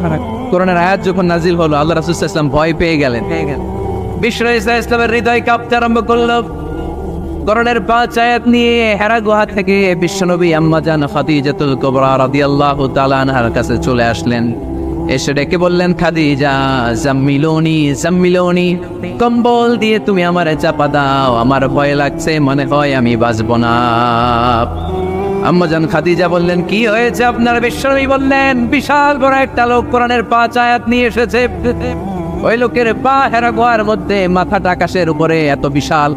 কোরআনের আয়াত যখন নাজিল হলো, আল্লাহ রাসূল সাল্লাল্লাহু আলাইহি ওয়াসাল্লাম ভয় পেয়ে গেলেন। বিষ্ণু ইসলামের হৃদয় কাঁপতে আরম্ভ করলো। কোরআনের 5 আয়াত নিয়ে হেরা গুহা থেকে বিশ্বনবী আম্মা জান খাদিজাতুল কুবরা রাদিয়াল্লাহু তাআলা আনহার কাছে চলে আসলেন। এসে ডেকে বললেন, খাদিজা জাম্মিলুনি জাম্মিলুনি, কম্বল দিয়ে তুমি আমারে চাপা দাও, আমার ভয় লাগছে, মনে হয় আমি বাঁচবো না। আম্মাজান খাদিজা বললেন, কি হয়েছে আপনার? বিশ্বনবী বললেন, বিশাল বড় একটা লোক কোরআনের 5 আয়াত নিয়ে এসেছে। ওই লোকের পা হেরা গুহার মধ্যে, মাথাটা আকাশের উপরে, এত বিশাল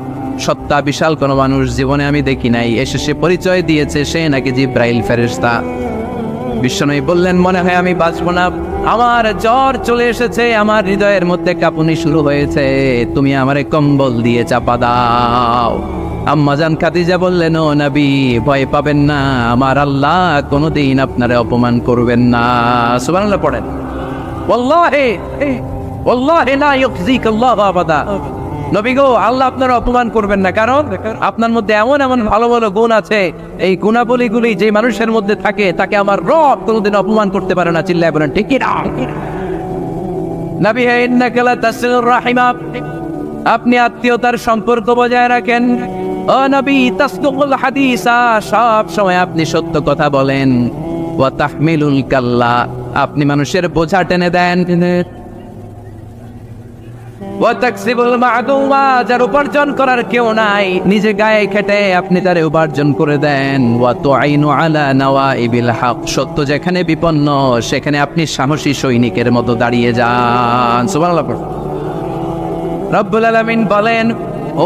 সত্তা, বিশাল কোন মানুষ জীবনে আমি দেখি নাই। এসে সে পরিচয় দিয়েছে সে নাকি জিব্রাইল ফেরেশতা। বিশ্বনবী বললেন, মনে হয় আমি বাঁচবো না, আমার জ্বর চলে এসেছে, আমার হৃদয়ের মধ্যে কাঁপুনি শুরু হয়েছে, তুমি আমারে কম্বল দিয়ে চাপা দাও। আম্মাজান খাদিজা বললেন, ও নবী ভয় পাবেন না, আমার আল্লাহ কোনোদিন আপনারে অপমান করবেন না। সুবহানাল্লাহ পড়েন। ওয়াল্লাহি ওয়াল্লাহি লা ইউখজিকাল্লাহু আবাদা। নবী গো, আল্লাহ আপনারা অপমান করবেন না, কারণ আপনার মধ্যে এমন এমন ভালো ভালো গুণ আছে, এই গুণাবলীগুলি যে মানুষের মধ্যে থাকে তাকে আমার রব কোনোদিন অপমান করতে পারে না। চিল্লায় বলেন ঠিক কি না? নবী হে, ইন্নাকা লা তাসিলুর রাহিমা, আপনি আত্মীয়তার সম্পর্ক বজায় রাখেন। ও নবী, তাসদুকুল হাদিসা, সব সময় আপনি সত্য কথা বলেন। ওয়া তাহমিলুল কাল্লা, আপনি মানুষের বোঝা টেনে দেন। ওয়া তাকসিবুল মা'দুমা, যার উপার্জন করার কেউ নাই, নিজে গায়ে খেটে আপনি তারে উপার্জন করে দেন। ওয়া তুআইনু আলা নাওয়াইবিল হক, সত্য যেখানে বিপন্ন সেখানে আপনি সাহসী সৈনিকের মতো দাঁড়িয়ে যান। সুবহানাল্লাহ। রব্বুল আলামিন বলেন,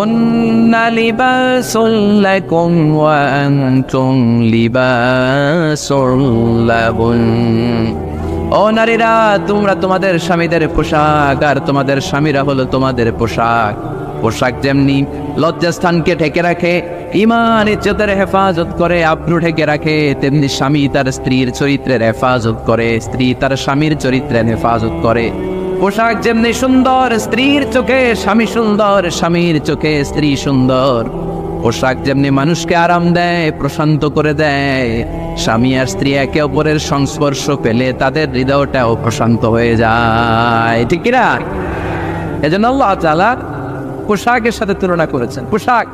উন্না লিবাসুল লাকুম ওয়া আনতুম লিবাসুল লাহুম। ও নারীরা, তোমরা তোমাদের স্বামীদের পোশাক, আর তোমাদের স্বামীরা হলো তোমাদের পোশাক। পোশাক যেমনি লজ্জাস্থানকে ঢেকে রাখে, ঈমান ইজ্জতের হেফাজত করে, আব্রু ঢেকে রাখে, তেমনি স্বামী তার স্ত্রীর চরিত্রের হেফাজত করে, স্ত্রী তার স্বামীর চরিত্রের হেফাজত করে। পোশাক যেমনি সুন্দর, স্ত্রীর চোখে স্বামী সুন্দর, স্বামীর চোখে স্ত্রী সুন্দর। পোশাক যেমনি মানুষকে আরাম দেয়, প্রশান্ত করে দেয়, স্বামী আর স্ত্রী একে অপরের সংস্পর্শ পেলে তাদের হৃদয়টাও প্রশান্ত হয়ে যায়, ঠিক কিনা? এজন্য আল্লাহ তাআলা পোশাকের সাথে তুলনা করেছেন। পোশাক,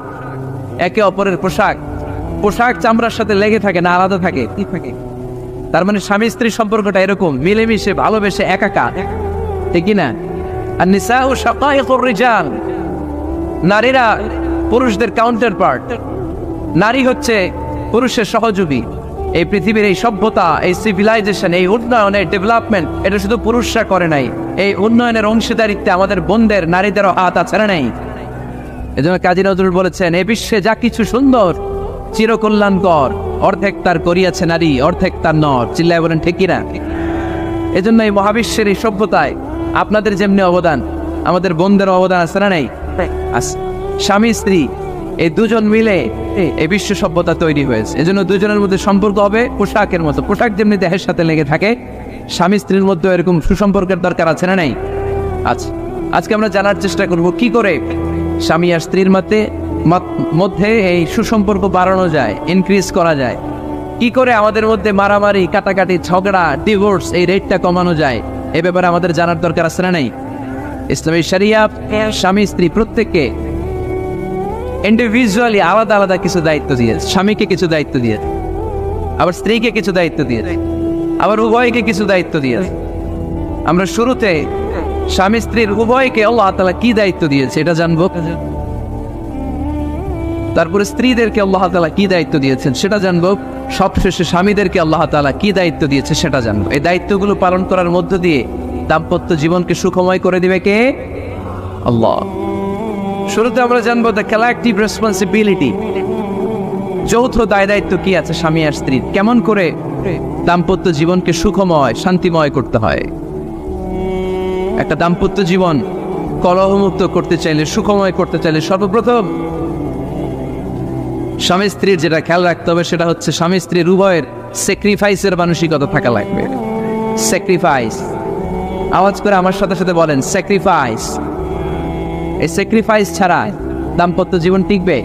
একে অপরের পোশাক। পোশাক চামড়ার সাথে লেগে থাকে না আলাদা থাকে? তার মানে স্বামী স্ত্রীর সম্পর্কটা এরকম মিলেমিশে ভালোবেসে একাকার, ঠিক না? আর নিসাউ শাকাইকুর রিজাল, নারীরা পুরুষদের কাউন্টার পার্ট। নারী হচ্ছে পুরুষের সহযোগী। এই পৃথিবীর এই সভ্যতা, এই সিভিলাইজেশন, এই উন্নয়নের ডেভেলপমেন্ট, এটা শুধু পুরুষরা করে নাই। এই উন্নয়নের অংশীদারিত্বে আমাদের বোনদের, নারীদেরও হাত আছে না নাই? এজন্য কাজী নজরুল বলেছেন, এ বিশ্বে যা কিছু সুন্দর চিরকল্যাণকর, অর্ধেক তার করিয়াছে নারী, অর্ধেক তার নর। চিল্লায় বলেন ঠিক কিনা? এজন্য এই মহাবিশ্বের এই সভ্যতায় আপনাদের যেমনি অবদান, আমাদের বোনদের অবদান আছে না নাই? স্বামী স্ত্রী এই দুজন মিলে এই বিশ্ব সভ্যতা তৈরি হয়েছে। এজন্য দুজনের মধ্যে সম্পর্ক হবে পোশাকের মতো। পোশাক যেমনি দেহের সাথে লেগে থাকে, স্বামী স্ত্রীর মধ্যে এরকম সুসম্পর্কের দরকার আছে না নাই? আচ্ছা, আজকে আমরা জানার চেষ্টা করব কি করে স্বামী আর স্ত্রীর মধ্যে এই সুসম্পর্ক বাড়ানো যায়, ইনক্রিজ করা যায়। কি করে আমাদের মধ্যে মারামারি, কাটাকাটি, ঝগড়া, ডিভোর্স এই রেটটা কমানো যায়। এ ব্যাপারে আমাদের জানার দরকার আছে না নাই? ইসলামী শরিয়া স্বামী স্ত্রী প্রত্যেককে ইন্ডিভিজুয়ালি আলাদা আলাদা কিছু দায়িত্ব দিয়েছে। স্বামীকে কিছু দায়িত্ব দিয়েছে, আবার স্ত্রীকে কিছু দায়িত্ব দিয়েছে, আবার উভয়কে কিছু দায়িত্ব দিয়েছে। আমরা শুরুতে স্বামী স্ত্রীর উভয়কে আল্লাহ তাআলা কি দায়িত্ব দিয়েছে এটা জানবো। তারপরে স্ত্রীদেরকে আল্লাহ তাআলা কি দায়িত্ব দিয়েছেন সেটা জানবো। সবশেষে স্বামীদেরকে আল্লাহ তাআলা কি দায়িত্ব দিয়েছে সেটা জানবো। এই দায়িত্বগুলো পালন করার মধ্য দিয়ে দাম্পত্য জীবনকে সুখময় করে দিবে কে? আল্লাহ। শুরুতে আমরা জানবো দ্য কালেকটিভ রেসপন্সিবিলিটি, যৌথ দায় দায়িত্ব কি আছে স্বামী আর স্ত্রীর। কেমন করে দাম্পত্য জীবনকে সুখময়, শান্তিময় করতে হয়। একটা দাম্পত্য জীবন কলহমুক্ত করতে চাইলে, সুখময় করতে চাইলে সর্বপ্রথম স্বামী স্ত্রীর যেটা খেয়াল রাখতে হবে সেটা হচ্ছে স্বামী স্ত্রীর উভয়ের স্যাক্রিফাইসের মানসিকতা থাকা লাগবে। স্যাক্রিফাইস, আওয়াজ করে আমার সাথে সাথে বলেন স্যাক্রিফাইস। এই স্যাক্রিফাইস ছাড়া দাম্পত্য জীবন টিকবে?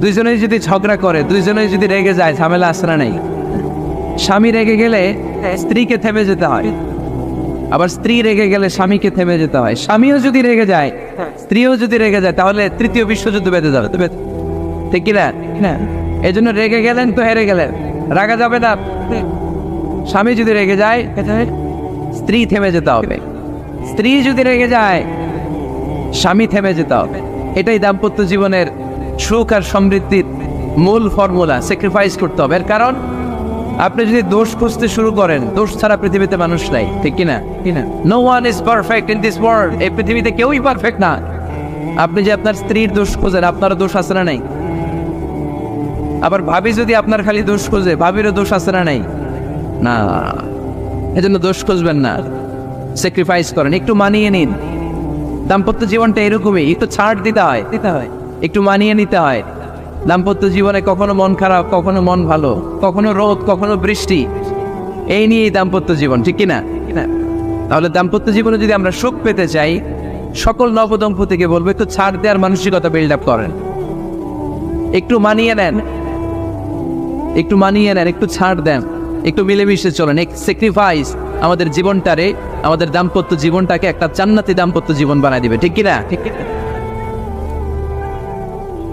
দুইজনেই যদি ঝগড়া করে, দুইজনেই যদি রেগে যায়, ঝামেলা আসে না নাই? স্বামী রেগে গেলে স্ত্রীকে থেমে যেতে হয়, আবার স্ত্রী রেগে গেলে স্বামীকে থেমে যেতে হয়। স্বামীও যদি রেগে যায়, স্ত্রীও যদি রেগে যায়, তাহলে তৃতীয় বিশ্বযুদ্ধ বেঁধে যাবে, ঠিক কিনা? এই জন্য রেগে গেলেন তো হেরে গেলেন, রাগা যাবে না। স্বামী যদি রেগে যায়, স্ত্রী থেমে যেতে হবে। স্ত্রী যদি রেগে যায়, স্বামী থেমে যেতে হবে। এটাই দাম্পত্য জীবনের সুখ আর সমৃদ্ধির মূল ফর্মুলা। স্যাক্রিফাইস করতে হবে। এর কারণ আপনি যদি দোষ খুঁজতে শুরু করেন, দোষ ছাড়া পৃথিবীতে মানুষ নাই, ঠিক কিনা? No one is perfect in this world. এই পৃথিবীতে কেউই পারফেক্ট না। আপনি যে আপনার স্ত্রীর দোষ খোঁজেন, আপনারও দোষ আছে না নাই? আবার ভাবি যদি আপনার খালি দোষ খোঁজে, ভাবিরও দোষ আছে না নাই? না, এজন্য দোষ খুঁজবেন না, স্যাক্রিফাইস করেন, একটু মানিয়ে নিন। দাম্পত্য জীবনটা এরকমই, একটু ছাড় দিতে হয়, একটু মানিয়ে নিতে হয়। দাম্পত্য জীবনে কখনো মন খারাপ, কখনো মন ভালো, কখনো রোদ, কখনো বৃষ্টি, এই নিয়েই দাম্পত্য জীবন, ঠিক কিনা? তাহলে দাম্পত্য জীবনে যদি আমরা সুখ পেতে চাই, সকল নবদম্পতিকে বলবো একটু ছাড় দেওয়ার মানসিকতা বিল্ড আপ করেন। একটু মানিয়ে নেন, একটু মানিয়ে নেন, একটু ছাড় দেন, একটু মিলেমিশে চলেন। এক স্যাক্রিফাইস আমাদের জীবনটারে, আমাদের দাম্পত্য জীবনটাকে একটা জান্নাতি দাম্পত্য জীবন বানায় দিবে, ঠিক কিনা?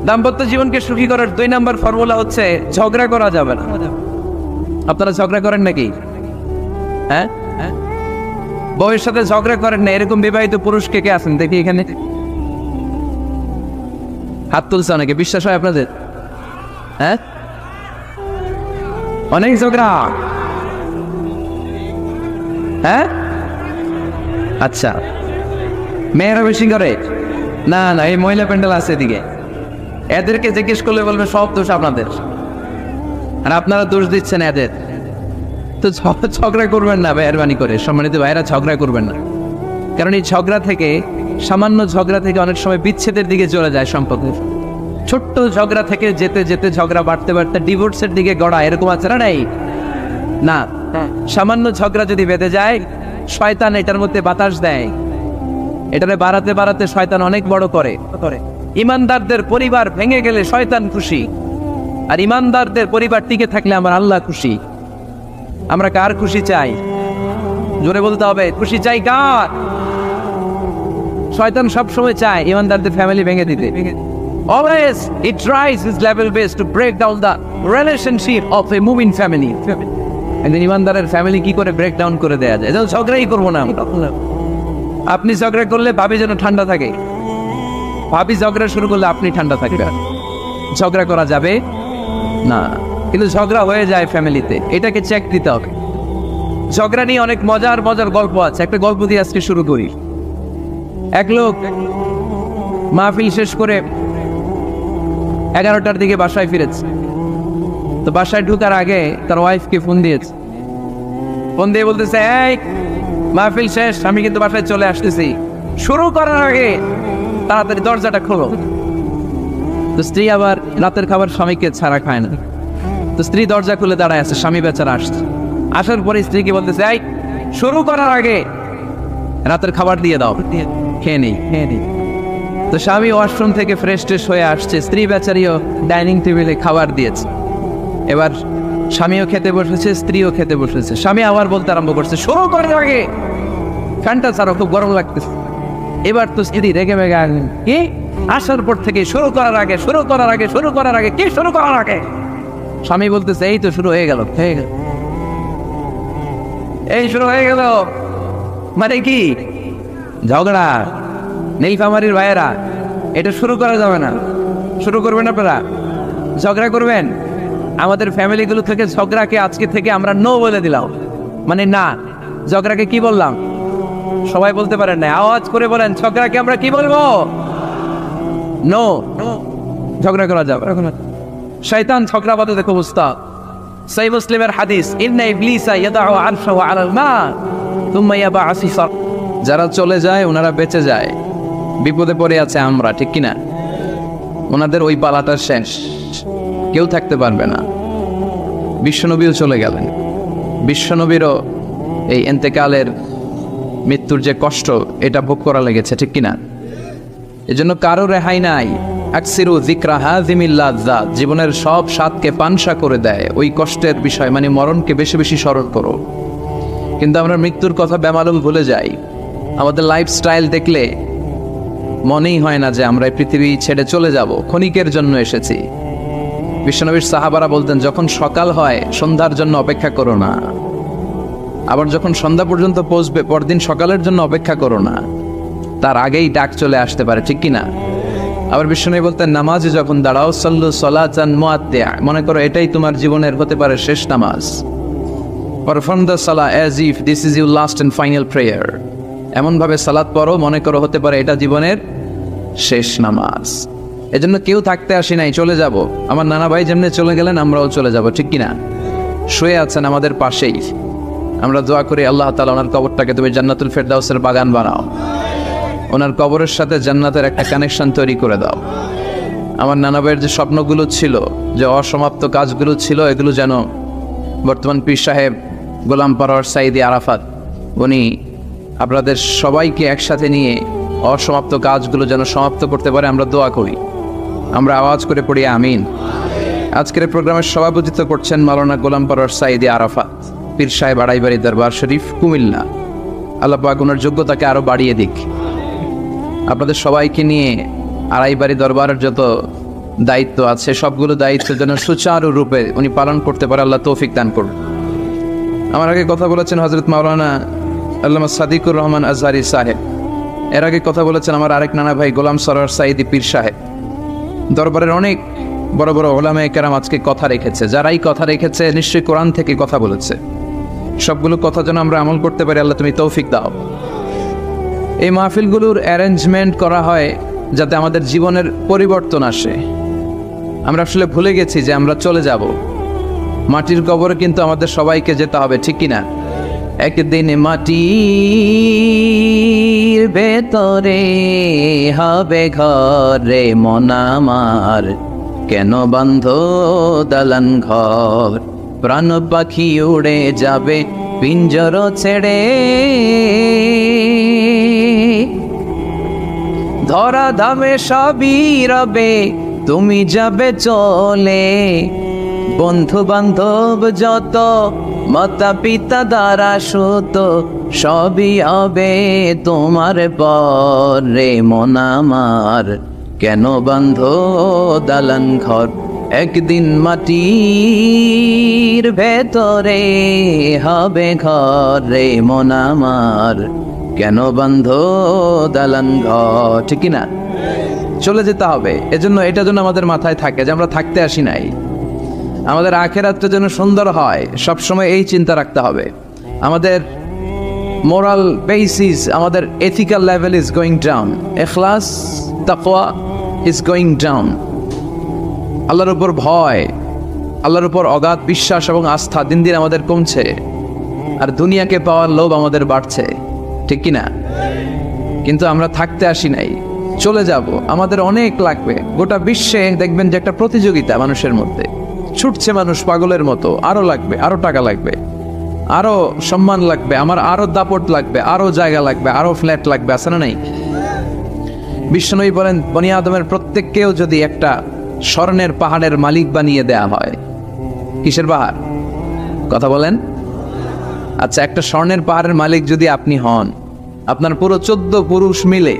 দাম্পত্য জীবনকে সুখী করার 2 নম্বর ফর্মুলা হচ্ছে ঝগড়া করা যাবে না। আপনারা ঝগড়া করেন নাকি? হ্যাঁ, বউয়ের সাথে ঝগড়া করেন না এরকম বিবাহিত পুরুষ কে কে আছেন দেখি এখানে? হাত তুলছে অনেকে, বিশ্বাস হয় আপনাদের? হ্যাঁ, অনেক ঝগড়া। হ্যাঁ, আচ্ছা, মেয়েরা বেশি করে? না না, এই মহিলা প্যান্ডেল আছে এদিকে, এদেরকে জিজ্ঞেস করলে বলবে সব দোষ আপনাদের, আর আপনারা দোষ দিচ্ছেন এদের। তো ঝগড়া করবেন না মেহরবানি করে, সম্মানিত ভাইরা, ঝগড়া করবেন না। কারণ এই ঝগড়া থেকে, সামান্য ঝগড়া থেকে অনেক সময় বিচ্ছেদের দিকে চলে যায় সম্পর্ক। ছোট্ট ঝগড়া থেকে যেতে যেতে ঝগড়া বাড়তে বাড়তে ডিভোর্সের দিকে গড়া, এরকম আছে না নাই? না, সামান্য ঝগড়া যদি বেঁধে যায়, শয়তান এটার মধ্যে বাতাস দেয়, এটারে বাড়াতে বাড়াতে শয়তান অনেক বড় করে। ইমানদারদের পরিবার ভেঙে গেলে শয়তান খুশি, আর ইমানদারদের পরিবার টিকে থাকলে আমার আল্লাহ খুশি। আমরা কার খুশি চাই? জোরে বলতে হবে, খুশি চাই কার? শয়তান সব সময় চায় ইমানদারদের ফ্যামিলি ভেঙে দিতে। always it tries its level best to break down the relationship of a moving family. একদিন ইমানদারের ফ্যামিলি কি করে ব্রেক ডাউন করে দেয়া যায়, যেন ঝগড়াই করবো না আমরা। আপনি ঝগড়া করলে ভাবি যেন ঠান্ডা থাকে, ভাবি ঝগড়া শুরু করলে আপনি ঠান্ডা থাকবেন। ঝগড়া করা যাবে না, কিন্তু ঝগড়া হয়ে যায় ফ্যামিলিতে, এটাকে চেক দিতে হবে। ঝগড়া নিয়ে অনেক মজার মজার গল্প আছে, একটা গল্প দিয়ে আজকে শুরু করি। এক লোক মাহফিল শেষ করে 11টার দিকে বাসায় ফিরেছে। তো বাসায় ঢুকার আগে তার ওয়াইফকে ফোন দিয়েছে, ফোন দিয়ে বলতেছে, এই মাহফিল শেষ, আমি কিন্তু বাসায় চলে আসতেছি, শুরু করার আগে তাড়াতাড়ি দরজাটা খোলো। তো স্ত্রী আবার রাতের খাবার স্বামীকে ছাড়া খায় না, তো স্ত্রী দরজা খুলে দাঁড়ায় আছে, স্বামী বেচারা আসছে। আসার পরে স্ত্রীকে বলতেছে, এই শুরু করার আগে রাতের খাবার দিয়ে দাও, খেয়ে নেই। তো স্বামী ওয়াশরুম থেকে ফ্রেশ ট্রেশ হয়ে আসছে, স্ত্রী বেচারিও ডাইনিং টেবিলে খাবার দিয়েছে। এবার স্বামীও খেতে বসেছে, স্ত্রীও খেতে বসেছে। স্বামী আবার বলতে আরম্ভ করছে, শুরু করার আগে ফ্যানটা ছাড়ো, খুব গরম লাগতেছে। এবার তো স্ত্রী রেগে মেগে আসলেন, কি আসার পর থেকে শুরু করার আগে কি শুরু করার আগে? স্বামী বলতেছে, এই তো শুরু হয়ে গেল, এই শুরু হয়ে গেল। মানে কি ঝগড়া? নীলফামারীর ভাইয়েরা, এটা শুরু করা যাবে না। শুরু করবেন আপনারা, ঝগড়া করবেন। আমাদের ফ্যামিলিগুলো থেকে ঝগড়াকে আজকে থেকে আমরা নো বলে দিলাম, মানে না। ঝগড়াকে কি বললাম? সবাই বলতে পারেন না, আওয়াজ করে বলেন, ঝগড়াকে আমরা কি বলবো? নো। ঝগড়া করা যাবে এখন। শয়তান ঝগড়া বাদে দেখো উস্তাদ। সহিহ মুসলিমের হাদিস, ইন্না ইবলিসা ইয়াদাউ আরশাহু আলাল মা থুম্মা ইয়াবআসু। যারা চলে যায় ওনারা বেঁচে যায়, বিপদে পড়ে আছে আমরা, ঠিক কিনা? ওনাদের ওই পালাটা শেষ, কেউ থাকতে পারবে না। বিশ্বনবীও চলে গেলেন, বিশ্বনবীরও এই এন্তেকালের মৃত্যুর যে কষ্ট, এটা ভোগ করা লেগেছে, ঠিক কিনা? এজন্য কারো রেহাই নাই। আকসিরু যিকরা হাযিমিল লাযযাত, জীবনের সব স্বাদকে পানসা করে দেয় ওই কষ্টের বিষয়, মানে মরণকে বেশি বেশি স্মরণ করো। কিন্তু আমরা মৃত্যুর কথা বেমালুম ভুলে যাই। আমাদের লাইফস্টাইল দেখলে মনেই হয় না যে আমরা এই পৃথিবী ছেড়ে চলে যাব, ক্ষণিকের জন্য এসেছি। বিশ্বনবীর সাহাবারা বলতেন, যখন সকাল হয় সন্ধ্যার জন্য অপেক্ষা করো না, আবার যখন সন্ধ্যা পর্যন্ত পৌঁছবে পরদিন সকালের জন্য অপেক্ষা করো না, তার আগেই ডাক চলে আসতে পারে, ঠিক কিনা? আবার বিশ্বনবী বলতেন, নামাজে যখন দাঁড়াও, সাল্লু সালাতান মুআত্তিআ, মনে করো এটাই তোমার জীবনের হতে পারে শেষ নামাজ। Perform the Salah as if this is your last and final prayer, এমনভাবে সালাত পড়ো মনে করো হতে পারে এটা জীবনের শেষ নামাজ। এজন্য কেউ থাকতে আসি নাই, চলে যাব। আমার নানা ভাই যেমনি চলে গেলেন আমরাও চলে যাব, ঠিক কিনা? শুয়ে আছেন আমাদের পাশেই, আমরা দোয়া করি, আল্লাহ তাআলা ওনার কবরটাকে তুমি জান্নাতুল ফেরদাউসের বাগান বানাও, ওনার কবরের সাথে জান্নাতের একটা কানেকশন তৈরি করে দাও। আমার নানা ভাইয়ের যে স্বপ্নগুলো ছিল, যে অসমাপ্ত কাজগুলো ছিল, এগুলো যেন বর্তমান পীর সাহেব গোলাম পরওয়ার সাইদি আরাফাত উনি আপনাদের সবাইকে একসাথে নিয়ে অসমাপ্ত কাজগুলো যেন সমাপ্ত করতে পারে, আমরা দোয়া করি। আমরা আওয়াজ করে পড়ি আমিন। আজকের প্রোগ্রামের সভাপতিত্ব করছেন মাওলানা গোলাম পরওয়ার সাইদি আরাফাত, পীর সাহেব আড়াইবাড়ি দরবার শরীফ, কুমিল্লা। আল্লাহ পাক ওনার যোগ্যতাকে আরও বাড়িয়ে দিক। আপনাদের সবাইকে নিয়ে আড়াইবাড়ি দরবারের যত দায়িত্ব আছে, সবগুলো দায়িত্ব যেন সুচারুরূপে উনি পালন করতে পারে, আল্লাহ তৌফিক দান করুন। আমার আগে কথা বলেছেন হযরত মাওলানা আল্লামা সাদিকুর রহমান আজহারি সাহেব, এর আগে কথা বলেছেন আমার আরেক নানা ভাই গোলাম সরওয়ার সাইদি পীর সাহেব। দরবারের অনেক বড় বড় ওলামায়ে কেরাম আজকে কথা রেখেছে, যারাই কথা রেখেছে নিশ্চয়ই কোরআন থেকে কথা বলেছে। সবগুলো কথা যেন আমরা আমল করতে পারি, আল্লাহ তুমি তৌফিক দাও। এই মাহফিলগুলোর অ্যারেঞ্জমেন্ট করা হয় যাতে আমাদের জীবনের পরিবর্তন আসে। আমরা আসলে ভুলে গেছি যে আমরা চলে যাব, মাটির কবরে কিন্তু আমাদের সবাইকে যেতে হবে, ঠিক কিনা? একদিন মাটির ভেতরে হবে ঘরে মন আমার, কেন বন্ধ দালান ঘর, প্রাণ পাখি উড়ে যাবে পিঞ্জর ছেড়ে, ধরা ধামে সবই রবে তুমি যাবে চলে, বন্ধু বান্ধব যত মাতা পিতা দ্বারা সুত সবই হবে তোমার পরে মন আমার, কেন বাঁধো দালান ঘর, একদিন মাটির ভেতরে হবে ঘর রে মন আমার, কেন বাঁধো দালান ঘর, ঠিক না? চলে যেতে হবে। এজন্য এটা যেন আমাদের মাথায় থাকে যে আমরা থাকতে আসি নাই, আমাদের আখিরাতটা যেন সুন্দর হয়, সবসময় এই চিন্তা রাখতে হবে। আমাদের মোরাল বেসিস, আমাদের ethical level is going down, ইখলাস তাকওয়া ইজ গোয়িং ডাউন। আল্লাহর উপর ভয়, আল্লাহর উপর অগাধ বিশ্বাস এবং আস্থা দিন দিন আমাদের কমছে, আর দুনিয়াকে পাওয়ার লোভ আমাদের বাড়ছে, ঠিক কি না? কিন্তু আমরা থাকতে আসি নাই, চলে যাব। আমাদের অনেক লাগবে। গোটা বিশ্বে দেখবেন যে একটা প্রতিযোগিতা মানুষের মধ্যে, ছুটছে মানুষ পাগলের মতো, আরো লাগবে, আরো টাকা লাগবে, আরো সম্মান লাগবে, আমার আরো দাপট লাগবে, আরো জায়গা লাগবে, আরো ফ্ল্যাট লাগবে, আছে না নাই? বিশ্বনবী বলেন, বনি আদমের প্রত্যেককেও যদি একটা স্বর্ণের পাহাড়ের মালিক বানিয়ে দেয়া হয়, কিসের পাহাড়? কথা বলেন। আচ্ছা, একটা স্বর্ণের পাহাড়ের মালিক যদি আপনি হন, আপনার পুরো 14 পুরুষ মিলে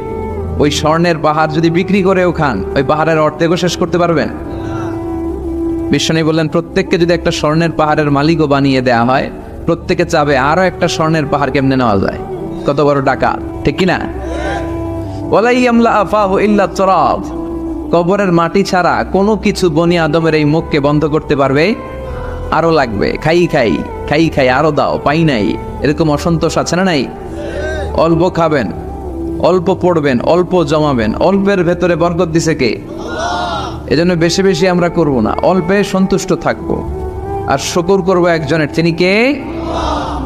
ওই স্বর্ণের পাহাড় যদি বিক্রি করেও খান, ওই পাহাড়ের অর্ধেকও শেষ করতে পারবেন? বিশ্বনবী বললেন, প্রত্যেককে যদি একটা স্বর্ণের পাহাড়ের মালিকও বানিয়ে দেয়া হয়, প্রত্যেকে চাবে আরো একটা স্বর্ণের পাহাড় কেমনে নেওয়া যায়। কত বড় ডাকাত, ঠিক কিনা? ওয়ালাই আমলা আফাহু ইল্লা তুরাব, কবরের মাটি ছাড়া কোনো কিছু বনি আদমের এই মুখকে বন্ধ করতে পারবে? আরো লাগবে, খাই খাই খাই খাই, আরো দাও, পাই নাই, এরকম অসন্তোষ আছে না নাই? অল্প খাবেন, অল্প পড়বেন, অল্প জমাবেন, অল্পের ভেতরে বরকত দিছে কে? এজন্য বেশি বেশি আমরা করব না, অল্পে সন্তুষ্ট থাকবো, আর শুকর করবো একজনের, তিনি কে?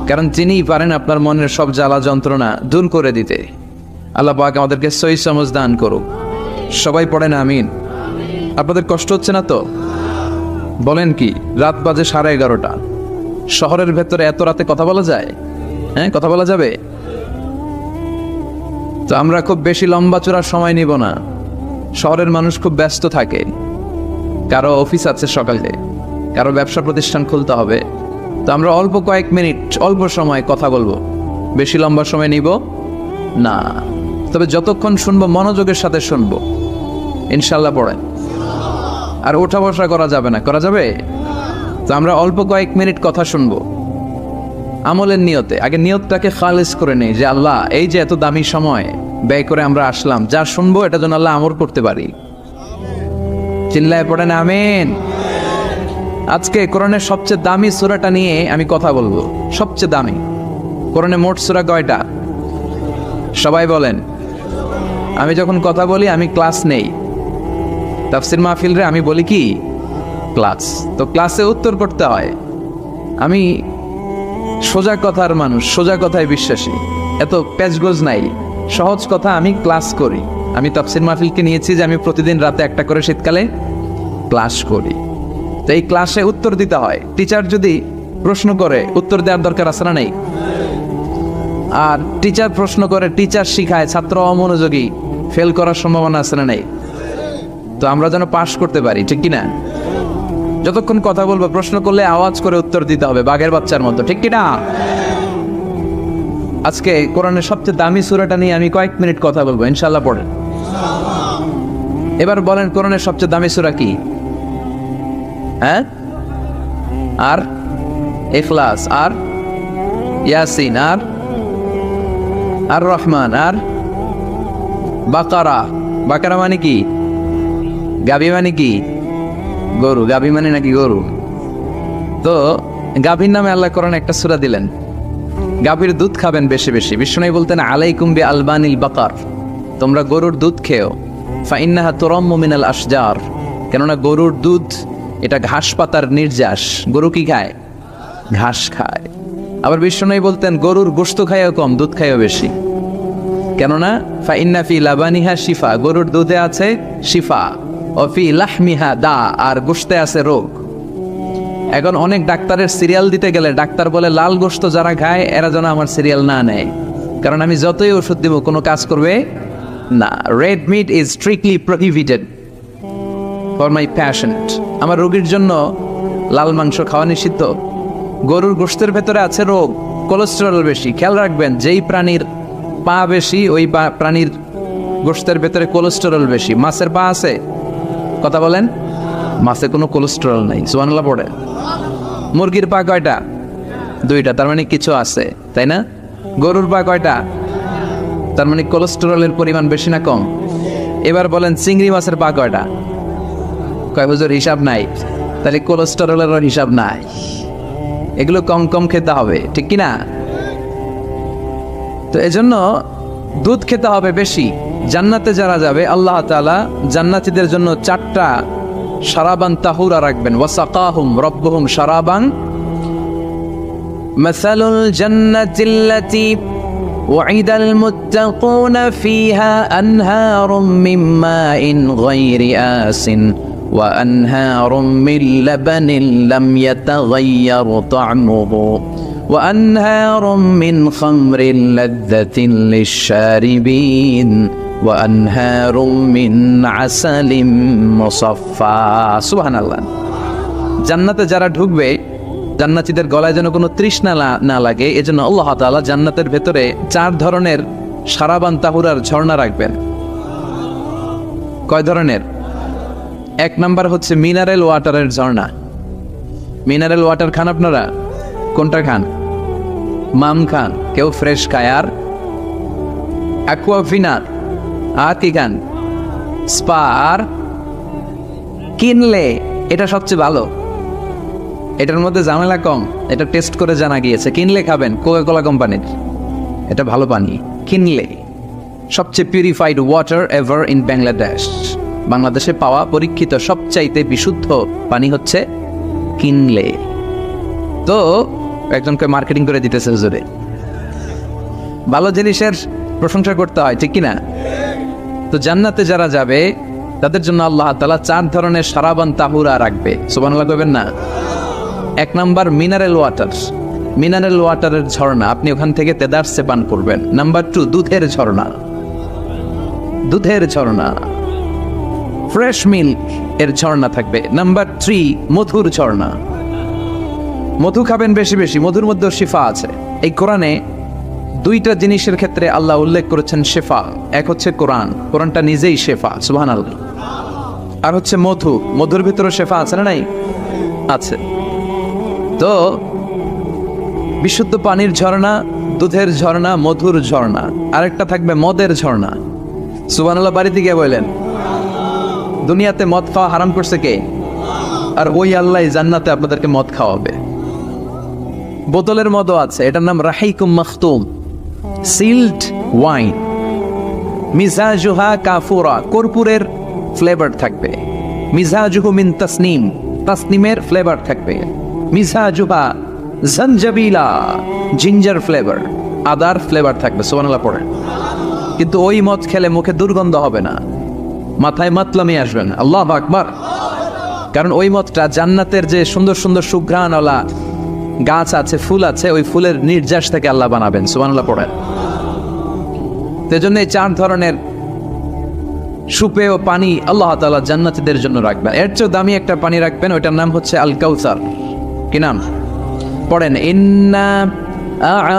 কারণ তিনিই পারেন আপনার মনের সব জ্বালা যন্ত্রণা দূর করে দিতে। আল্লাহ পাক আমাদেরকে সহি সমঝ দান করুক। সবাই পড়েন আমিন। আপনাদের কষ্ট হচ্ছে না তো? বলেন কি, রাত বাজে 11:30, শহরের ভেতরে এত রাতে কথা বলা যায়? হ্যাঁ, কথা বলা যাবে? তো আমরা খুব বেশি লম্বা চূড়ার সময় নিব না। শহরের মানুষ খুব ব্যস্ত থাকে, কারো অফিস আছে সকালে, কারো ব্যবসা প্রতিষ্ঠান খুলতে হবে। তো আমরা অল্প কয়েক মিনিট, অল্প সময় কথা বলবো, বেশি লম্বা সময় নিব না। তবে যতক্ষণ শুনবো মনোযোগের সাথে শুনবো, ইনশাল্লাহ পড়েন। আর ওঠা বসা করা যাবে না, করা যাবে? তো আমরা অল্প কয়েক মিনিট কথা শুনবো আমলের নিয়তে। আগে নিয়তটাকে খালেস করে নেই যে আল্লাহ, এই যে এত দামি সময় ব্যয় করে আমরা আসলাম, যা শুনবো এটা যেন আল্লাহ আমল করতে পারি। চিল্লায় পড়েন আমিন। আজকে কোরআনের সবচেয়ে দামি সূরাটা নিয়ে আমি কথা বলবো। সবচেয়ে দামি কোরআনে মোট সূরা কয়টা? সবাই বলেন। আমি যখন কথা বলি আমি ক্লাস নেই, তাফসির মাহফিলরে আমি বলি কি ক্লাস। তো ক্লাসে উত্তর করতে হয়। আমি সোজা কথার মানুষ, সোজা কথায় বিশ্বাসী, এত প্যাচগোজ নাই, সহজ কথা আমি ক্লাস করি। আমি তাফসির মাহফিলকে নিয়েছি যে আমি প্রতিদিন রাতে একটা করে শীতকালে ক্লাস করি। তো এই ক্লাসে উত্তর দিতে হয়। টিচার যদি প্রশ্ন করে উত্তর দেওয়ার দরকার আছে না নেই? আর টিচার প্রশ্ন করে, টিচার শিখায়, ছাত্র অমনোযোগী, ফেল করার সম্ভাবনা আছে না নেই? তো আমরা যেন পাশ করতে পারি, ঠিক কিনা? যতক্ষণ কথা বলবো, প্রশ্ন করলে আওয়াজ করে উত্তর দিতে হবে, বাঘের বাচ্চার মতো, ঠিক কিনা? আজকে কোরআনের সবচেয়ে দামি সূরাটা নিয়ে আমি কয়েক মিনিট কথা বলবো, ইনশাআল্লাহ পড়েন। এবার বলেন, কোরআনের সবচেয়ে দামি সূরা কি? হ্যাঁ? আর ইখলাস, আর ইয়াসিন, আর রহমান, আর বাকারা। বাকারা মানে কি? গাভী মানে কি? গরু। গাভী মানে নাকি গরু? তো গাভীর নামে আল্লাহ কোরআনে একটা সূরা দিলেন। গাভীর দুধ খাবেন বেশি বেশি। বিষ্ণু বলতেন, আলাইকুম বি আলবানিল বাকার, তোমরা গরুর দুধ খেও। ফাইন্নাহা তুরাম্মু মিনাল আশজার, কেননা গরুর দুধ এটা ঘাস পাতার নির্যাস। গরু কি খায়? ঘাস খায়। আবার বিষ্ণু বলতেন, গরুর গোশত খায়ও কম, দুধ খায়ও বেশি, কেননা ফাইন্না ফি লাবানিহা শিফা, গরুর দুধে আছে শিফা, ও ফি লাহমিহা দা, আর গোশতে আছে রোগ। এখন অনেক ডাক্তারের সিরিয়াল দিতে গেলে ডাক্তার বলে, লাল গোশত যারা খায় এরা যেন আমার সিরিয়াল না নেয়, কারণ আমি যতই ওষুধ দিব কোনো কাজ করবে না। Red meat is strictly prohibited for my patient. আমার রোগীর জন্য লাল মাংস খাওয়া নিষিদ্ধ। গরুর গোশতের ভেতরে আছে রোগ, কোলেস্টেরল বেশি। খেয়াল রাখবেন, যেই প্রাণীর পা বেশি ওই প্রাণীর গোশতের ভেতরে কোলেস্টেরল বেশি। মাছের পা আছে? কথা বলেন। মাছে কোনো কোলেস্টেরল নাই, সুবহানাল্লাহ পড়ে। মুরগির পা কয়টা? দুইটা, তার মানে কিছু আছে, তাই না? গরুর পা কয়টা? তার মানে কোলেস্টেরলের পরিমাণ বেশি না কম? এবার বলেন চিংড়ি মাছের পা কয়টা? কয় হুজুর হিসাব নাই। তাহলে কোলেস্টেরলেরও হিসাব নাই। এগুলো কম কম খেতে হবে, ঠিক কি না? তো এজন্য দুধ খেতে হবে বেশি। জান্নাতে যারা যাবে আল্লাহ তাআলা জান্নাতীদের জন্য 4টা শারাবান তাহুরা রাখবেন। ওয়াসাকাহুম রাব্বুহুম শারাবান মাসালুল জান্নাতিল্লাতী ওয়াইদাল মুত্তাকুনা ফিহা আনহারুম মিন মাইন গায়রি আসিন ওয়া আনহারুম মিন লাবানিন লাম ইয়াতাগায়্যার তা'মুহু وأنهار من خمر لذة للشاربين وأنهار من عسل مصفى سبحان الله। জান্নাতে যারা ঢুকবে জান্নাতীদের গলায় যেন কোনো তৃষ্ণা না লাগে, এজন্য আল্লাহ তাআলা জান্নাতের ভেতরে 4 ধরনের শারাবান তাহুরার ঝর্ণা রাখবেন। কয় ধরনের? 1 নাম্বার হচ্ছে মিনারেল ওয়াটারের ঝর্ণা। মিনারেল ওয়াটার খান আপনারা? কোনটা খান? মাম খান, কেউ ফ্রেশ খায়, আর অ্যাকুয়াফিনার, আর কি খান? স্পা। আর কিনলে এটা সবচেয়ে ভালো, এটার মধ্যে ঝামেলা কম, এটা টেস্ট করে জানা গিয়েছে। কিনলে খাবেন কোকা-কোলা কোম্পানির, এটা ভালো পানি। কিনলে সবচেয়ে purified water ever in Bangladesh. বাংলাদেশে পাওয়া পরীক্ষিত সবচাইতে বিশুদ্ধ পানি হচ্ছে কিনলে। তো একজনকে মার্কেটিং করে দিতেছে হুজুরে। ভালো জিনিসের প্রশংসা করতে হয়, ঠিক কিনা? তো জান্নাতে যারা যাবে তাদের জন্য আল্লাহ তাআলা 4 ধরনের শারাবান তাহুরা রাখবে। সুবহানাল্লাহ কইবেন না? 1 নাম্বার মিনারেল ওয়াটার, মিনারেল ওয়াটারের ঝর্ণা, আপনি ওখান থেকে তেদারসে পান করবেন। নাম্বার 2 দুধের ঝর্ণা, দুধের ঝর্ণা, ফ্রেশ মিল্ক এর ঝর্ণা থাকবে। নাম্বার 3 মধুর ঝর্ণা, মধু খাবেন বেশি বেশি, মধুর মধ্যেও শিফা আছে। এই কোরআনে 2টা জিনিসের ক্ষেত্রে আল্লাহ উল্লেখ করেছেন শিফা। এক হচ্ছে কোরআন, কোরআনটা নিজেই শিফা, সুবহানাল্লাহ। আর হচ্ছে মধু, মধুর ভিতরে শিফা আছে না নাই? আছে। তো বিশুদ্ধ পানির ঝর্ণা, দুধের ঝর্ণা, মধুর ঝর্ণা, আরেকটা থাকবে মদের ঝর্ণা। সুবহানাল্লাহ বাড়িতে গিয়ে বললেন, দুনিয়াতে মদ খাওয়া হারাম করছে কে? আর ওই আল্লাহ জান্নাতে আপনাদেরকে মদ খাওয়াবে। বোতলের মদও আছে, এটার নাম রাহিকুম মাখতুম, সিল্ড ওয়াইন। মিজাজুহা কাফুরা, কর্পূরের ফ্লেভার থাকবে। মিজাজুহু মিন তাসনিম, তাসনিমের ফ্লেভার থাকবে। মিজাজুহা জানজাবিলা, জিঞ্জার ফ্লেভার, আদার ফ্লেভার থাকবে। সুবহানাল্লাহ পড়ে। কিন্তু ওই মদ খেলে মুখে দুর্গন্ধ হবে না, মাথায় মাতলামি আসবে না। আল্লাহু আকবার। কারণ ওই মদটা জান্নাতের যে সুন্দর সুন্দর সুঘ্রাণওয়ালা গাছ আছে, ফুল আছে, ওই ফুলের নির্যাস থেকে আল্লাহ বানাবেন। সুবহানাল্লাহ পড়েন। সেজন্য এই 4 ধরনের সুপেয় পানি আল্লাহ তাআলা জান্নাতীদের জন্য রাখবেন। এর চেয়ে দামি একটা পানি রাখবেন, ওইটার নাম হচ্ছে আল কাউসার। কি নাম? পড়েন, ইন্না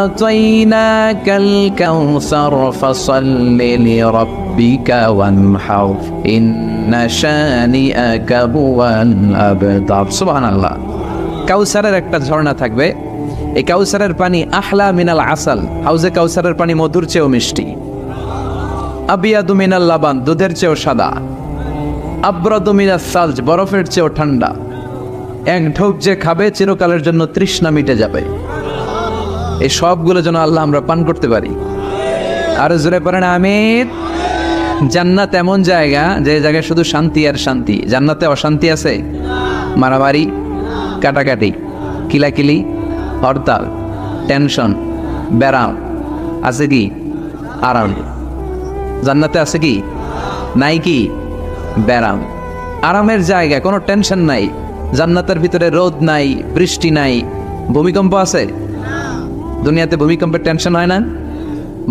আ'তাইনাকাল কাউসার ফাসাল্লি লিরাব্বিকা ওয়ানহার ইন্না শানিআকা হুয়াল আবতার। সুবহানাল্লাহ। কাউসারের একটা ঝর্ণা থাকবে। এই কাউসারের পানি আহলা মিনাল আসাল, হাউজে কাউসারের পানি মধুর চেয়েও মিষ্টি। আবিয়াদু মিনাল লাবান, দুধের চেয়েও সাদা। আবরাদু মিনাস সালজ, বরফের চেয়েও ঠান্ডা। এক ঢোক যে খাবে চিরকালের জন্য তৃষ্ণা মিটে যাবে। এই সবগুলো যেন আল্লাহ আমরা পান করতে পারি। আর জোরে পড়েন আমিন। জান্নাত এমন জায়গা, যে জায়গায় শুধু শান্তি আর শান্তি। জান্নাতে অশান্তি আছে? মারামারি, কাটাকাটি, কিলাকিলি, হরতাল, টেনশন, ব্যারাম আছে কি? আরাম। জান্নাতে আছে কি? নাই কি? ব্যারাম। আরামের জায়গা, কোনো টেনশন নাই। জান্নাতের ভিতরে রোদ নাই, বৃষ্টি নাই। ভূমিকম্প আছে? দুনিয়াতে ভূমিকম্পের টেনশন হয় না?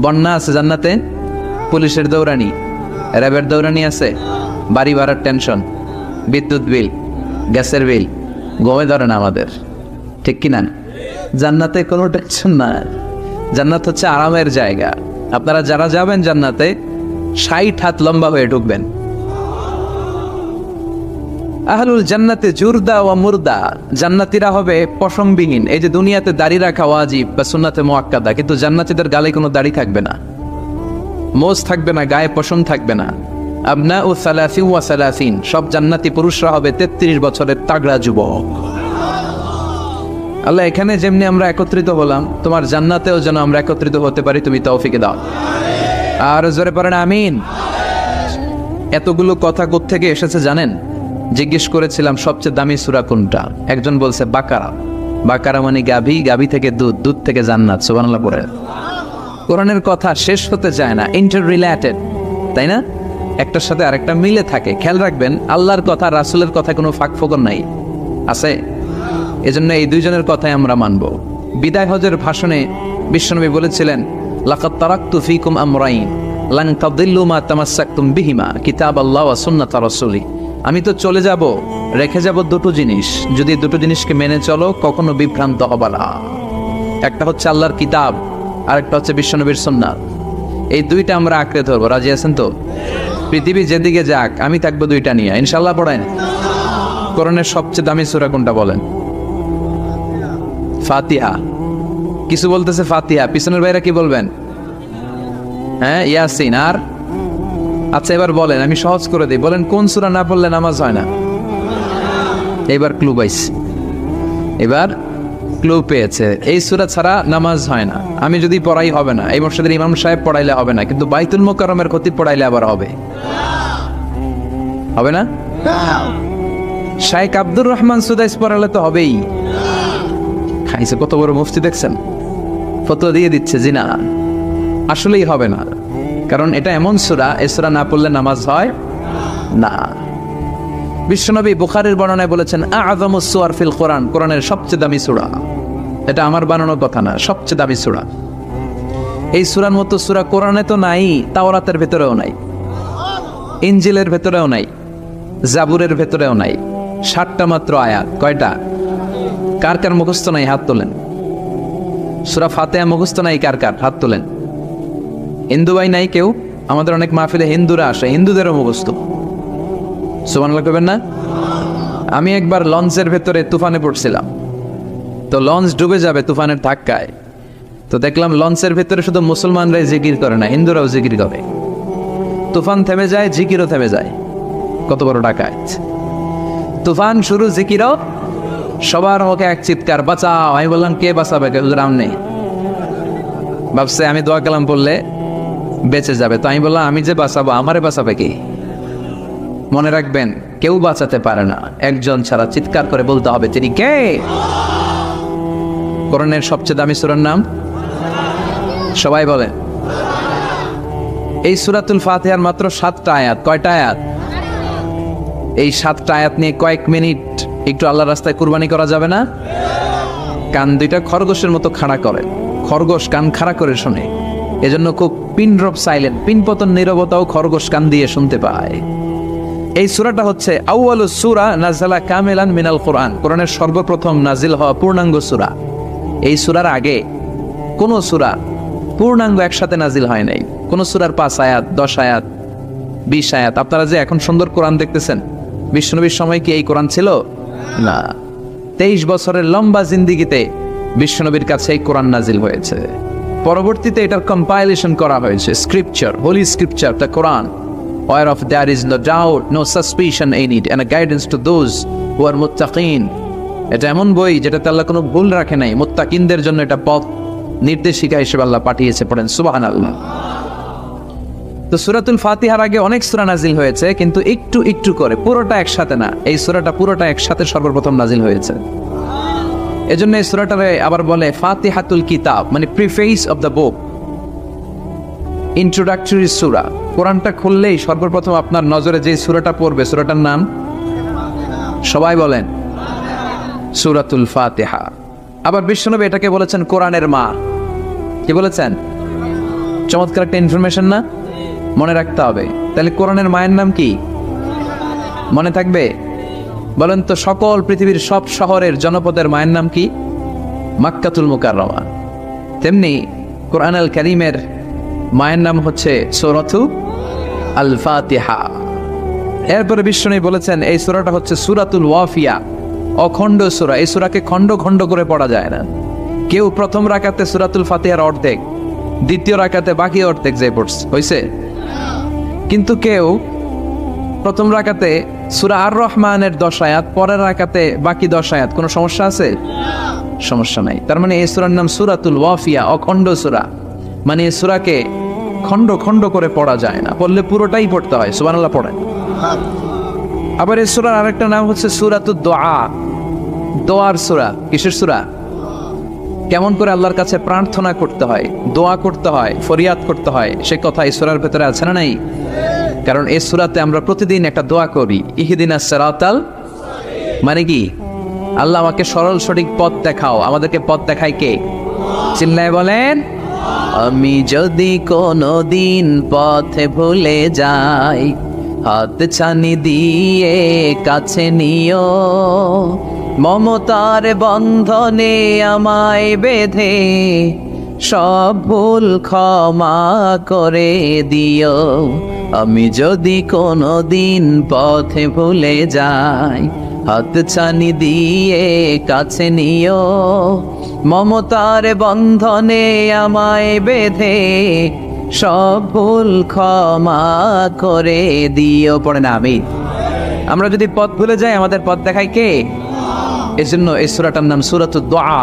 বন্যা আছে জান্নাতে? পুলিশের দৌড়ানি, র্যাবের দৌড়ানি আছে? বাড়ি ভাড়ার টেনশন, বিদ্যুৎ বিল, গ্যাসের বিল, গমে ধরে না আমাদের, ঠিক কিনা? জান্নাতে কোনো টেনশন না। জান্নাত হচ্ছে আরামের জায়গা। আপনারা যারা যাবেন জান্নাতে, 60 হাত লম্বা হয়ে ঢুকবেন। আহলুল জান্নাতে জুরদা ওয়া মুরদা, জান্নাতীরা হবে পশমবিহীন। এই যে দুনিয়াতে দাড়ি রাখা ওয়াজিব বা সুন্নাতে মুআক্কাদা, কিন্তু জান্নাতীদের গালে কোনো দাড়ি থাকবে না, মোজ থাকবে না, গায়ে পশম থাকবে না। আবনাউ সালাসি ওয়া সালাসিন, সব জান্নাতি পুরুষরা হবে 33 বছরের তাগড়া যুবক। আল্লাহ, এখানে যেমনি আমরা একত্রিত হলাম, তোমার জান্নাতেও যেন আমরা একত্রিত হতে পারি, তুমি তৌফিক দাও। আর জোরে পড়েন আমিন। এতগুলো কথা কোত্থেকে এসেছে জানেন? জিজ্ঞেস করেছিলাম সবচেয়ে দামি সূরা কোনটা, একজন বলছে বাকারা। বাকারা মানে গাভী, গাভী থেকে দুধ, দুধ থেকে জান্নাত। সুবহানাল্লাহ পড়ে। কোরআনের কথা শেষ হতে চায় না, ইন্টার রিলেটেড, তাই না? একটার সাথে আরেকটা মিলে থাকে। খেয়াল রাখবেন, আল্লাহর কথা রাসূলের কথা কোনো ফাঁকফোকর নাই, আছে? এজন্য এই দুইজনের কথাই আমরা মানব। বিদায় হজের ভাষণে বিশ্বনবী বলেছিলেন, লাকাদ তারাকতু ফীকুম আমরাইন লান তাদিল্লু মা তামাসসাকতুম বিহিমা কিতাবাল্লাহ ওয়া সুন্নাত রাসূলি। আমি তো চলে যাব, রেখে যাব দুটো জিনিস, যদি দুটো জিনিসকে মেনে চলো কখনো বিভ্রান্ত হবে না। একটা হচ্ছে আল্লাহর কিতাব, আরেকটা হচ্ছে বিশ্বনবীর সুন্নাত। এই দুইটা আমরা আঁকড়ে ধরবো। রাজি আছেন তো? পৃথিবী যেদিকে যাক, আমি থাকবো দুইটা নিয়ে, ইনশাআল্লাহ। পড়েন। কোরআনের সবচেয়ে দামি সূরা কোনটা বলেন? ফাতিহা। কিছু বলতেছে ফাতিহা, পিছনের ভাইরা কি বলবেন? হ্যাঁ, ইয়াসিন। আর আচ্ছা, এবার বলেন, আমি সহজ করে দিই, বলেন কোন সূরা না পড়লে নামাজ হয় না? এবার ক্লু পাইছি, এবার ক্লু পেয়েছে। এই সূরা ছাড়া নামাজ হয় না। আমি যদি পড়াই হবে না, এই মসজিদের ইমাম সাহেব পড়াইলে হবে না, কিন্তু বাইতুল মুকাররমের খতিব পড়াইলে আবার হবে। হবে না? শাইখ আব্দুর রহমান সুদাইস পড়ালে তো হবেই। খাইছে কত বড় মুফতি দেখছেন, ফতোয়া দিয়ে দিচ্ছে জি না, আসলেই হবে না। কারণ এটা এমন সূরা, এই সূরা না পড়লে নামাজ হয় না। বিশ্বনবী বুখারীর বর্ণনায় বলেছেন, আ'যামুস সুওয়ার ফিল কোরআন, কোরআনের সবচেয়ে দামি সূরা। এটা আমার বানানোর কথা না, সবচেয়ে দামি সূরা। এই সূরার মতো সূরা কোরআনে তো নাই, তাওরাতের ভেতরেও নাই, ইনজিলের ভেতরেও নাই, জাবুরের ভেতরেও নাই। 60টা মাত্র আয়াত। কয়টা? কার কার মুখস্থ নাই হাত তোলেন? সূরা ফাতিহা মুখস্থ নাই কার কার? হাত তোলেন। হিন্দু ভাই নাই কেউ? আমাদের অনেক মাহফিলে হিন্দুরা আসে, হিন্দুদেরও মুখস্থ। সুবহানাল্লাহ কইবেন না? আমি একবার লঞ্চের ভেতরে তুফানে পড়ছিলাম, তো লঞ্চ ডুবে যাবে তুফানের ধাক্কায়। তো দেখলাম লঞ্চের ভেতরে শুধু মুসলমানরাই জিকির করে না, হিন্দুরাও জিকির করে। তুফান থেমে যায়, জিকিরও থেমে যায়। কত বড় ডাকাত! তুফান শুরু, জিকিরও। সবার মুখে এক চিৎকার, বাঁচাও। আমি বললাম, কে বাঁচাবে? কে? হুজুর আমনে। ভাবছে আমি দোয়া কালাম পড়লে বেঁচে যাবে, তো আমি বললাম, আমি যে বাঁচাবো, আমারে বাঁচাবে কি? মনে রাখবেন, কেউ বাঁচাতে পারে না, একজন ছাড়া। চিৎকার করে বলতে হবে, তিনি কে? কোরআনের সবচেয়ে দামি সূরার নাম সবাই বলেন। এই সূরাতুল ফাতিহার মাত্র 7টা আয়াত। কয়টা আয়াত? এই 7টা আয়াত নিয়ে কয়েক মিনিট একটু আল্লাহর রাস্তায় কুরবানি করা যাবে না? কান দুইটা খরগোশের মতো খাড়া করেন। খরগোশ কান খাড়া করে শোনে, এজন্য খুব পিন ড্রপ সাইলেন্ট, পিনপতন নীরবতাও খরগোশ কান দিয়ে শুনতে পায়। এই সূরাটা হচ্ছে আউয়ালুস সূরা নাযালা কামিলান মিনাল কোরআন, কোরআনের সর্বপ্রথম নাজিল হওয়া পূর্ণাঙ্গ সূরা। এই সূরার আগে কোন সূরা পূর্ণাঙ্গ একসাথে নাজিল হয় নাই। কোন সূরার 5 আয়াত, 10 আয়াত, 20 আয়াত। আপনারা যে এখন সুন্দর কোরআন দেখতেছেন, বিশ্বনবীর সময় কি এই কোরআন ছিল? না। 23 বছরের লম্বা জিন্দিগিতে বিশ্বনবীর কাছে এই কোরআন নাজিল হয়েছে। পরবর্তীতে এটার কম্পাইলেশন করা হয়েছে, scripture, holy scripture, the Quran, whereof there is no doubt, no suspicion in it, and a guidance to those who are muttaqin. এটা এমন বই যেটাতে আল্লাহ কোনো ভুল রাখে নাই, মুত্তাকিনদের জন্য এটা পথ নির্দেশিকা হিসেবে আল্লাহ পাঠিয়েছে। পড়েন সুবহানাল্লাহ। তো সূরাতুল ফাতিহার আগে অনেক সূরা নাজিল হয়েছে, কিন্তু একটু একটু করে, পুরোটা একসাথে না। এই সূরাটা পুরোটা একসাথে সর্বপ্রথম নাজিল হয়েছে। এজন্য এই সূরাটারে আবার বলে ফাতিহাতুল কিতাব, মানে preface of the book, introductory সূরা। কোরআনটা খুললেই সর্বপ্রথম আপনার নজরে যে সূরাটা পড়বে, সূরাটার নাম সবাই বলেন সূরাতুল ফাতিহা। আবার বিশ্বনবী এটাকে বলেছেন কোরআনের মা। কি বলেছেন? চমৎকার একটা ইনফরমেশন না? মনে রাখতে হবে। তাহলে কোরআনের মায়ের নাম কি? মনে থাকবে? বলেন তো, সকল পৃথিবীর সব শহরের জনপদের মায়ের নাম কি? মাক্কাতুল মুকাররমা। তেমনি কোরআনুল কারীমের মায়ের নাম হচ্ছে সূরাতু আল ফাতিহা। এরপরে বিশ্বনবী বলেছেন এই সূরাটা হচ্ছে সূরাতুল ওয়াফিয়া, অখণ্ড সূরা। এই সূরাকে খণ্ড খণ্ড করে পড়া যায় না। কেউ প্রথম রাকাতে সূরাতুল ফাতিহার অর্ধেক, দ্বিতীয় রাকাতে বাকি অর্ধেক যে পড়ছে হইছে। কিন্তু কেউ প্রথম রাকাতে সূরা আর রহমানের 10 আয়াত, পরের রাকাতে বাকি 10 আয়াত, কোনো সমস্যা আছে? সমস্যা নাই। তার মানে এই সূরার নাম সূরাতুল ওয়াফিয়া, অখণ্ড সূরা। মানে এই সূরাকে খণ্ড খণ্ড করে পড়া যায় না, পড়লে পুরোটাই পড়তে হয়। সুবহানাল্লাহ পড়েন। আবার এই সূরার আরেকটা নাম হচ্ছে সূরাতুদ দুআ, দোয়ার সূরা। কিসের সূরা? কেমন করে আল্লাহর কাছে প্রার্থনা করতে হয়, দোয়া করতে হয়, ফরিয়াদ করতে হয়, সে কথা এই সূরার ভেতরে আছে না নাই? কারণ এই সূরাতে আমরা প্রতিদিন একটা দোয়া করি, ইহদিনাস সিরাতাল, মানে কি? আল্লাহ আমাকে সরল সঠিক পথ দেখাও। আমাদেরকে পথ দেখায় কে? চিল্লায় বলেন। আমি যদি কোনোদিন পথে ভুলে যাই, হাত ছানি দিয়ে কাছে নিও, মমতার বন্ধনে আমায় বেঁধে সব ভুল ক্ষমা করে দিও। আমি যদি কোনোদিন পথে ভুলে যাই, হাত ছানি দিয়ে কাছে নিও, মমতার বন্ধনে আমায় বেঁধে সব ভুল ক্ষমা করে দিও। পড়ে না আমি। আমরা যদি পথ ভুলে যাই, আমাদের পথ দেখায় কে? এজন্য এই সূরাটার নাম সূরাতুদ দুআ,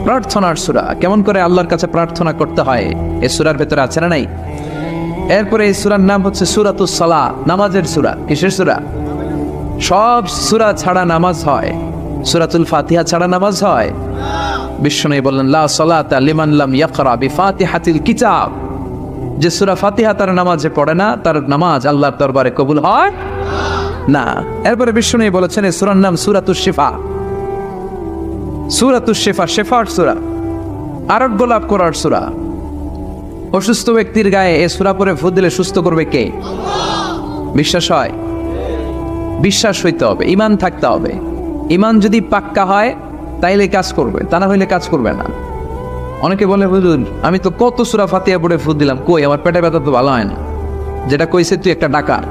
প্রার্থনার সূরা। কেমন করে আল্লাহর কাছে প্রার্থনা করতে হয় এই সূরার ভেতরে আছে না নাই? এরপরে এই সূরার নাম হচ্ছে সূরাতুস সালাহ, নামাজের সূরা। কিসের সূরা? সব সূরা ছাড়া নামাজ হয়, সূরাতুল ফাতিহা ছাড়া নামাজ হয়? বিশ্বনবী বললেন লা সালাতা লিমান লাম ইয়াকরা বিফাতিহাতিল কিতাব। যে সূরা ফাতিহা তার নামাজে পড়ে না, তার নামাজ আল্লাহর দরবারে কবুল হয় না। এরপরে বিশ্বনবী বলেছেন এই সূরার নাম সূরাতুশ শিফা, সূরাতুশ শিফা, শেফার সূরা, আরোগ্য লাভ করার সূরা। অসুস্থ ব্যক্তির গায়ে এই সূরা পড়ে ফু দিলে সুস্থ করবে কে? বিশ্বাস হয়? বিশ্বাস হইতে হবে, ঈমান থাকতে হবে। ঈমান যদি পাক্কা হয় তাইলে কাজ করবে, তা না হইলে কাজ করবে না। অনেকে বলে হুজুর আমি তো কত সূরা ফাতিহা পড়ে ফু দিলাম, কই আমার পেটে ব্যথা তো ভালো হয় না। যেটা কইছে তুই একটা ডাকাত,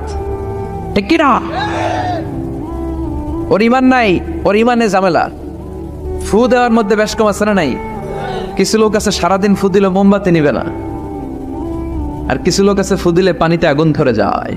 ঠিক কি না? ওর ঈমান নাই, ওর ঈমানে ঝামেলা। ফু দেওয়ার মধ্যে বেশ কম আছে না নাই? কিছু লোক আছে সারাদিন ফু দিলে মোমবাতি নিবে না, আর কিছু লোক আছে ফু দিলে পানিতে আগুন ধরে যায়।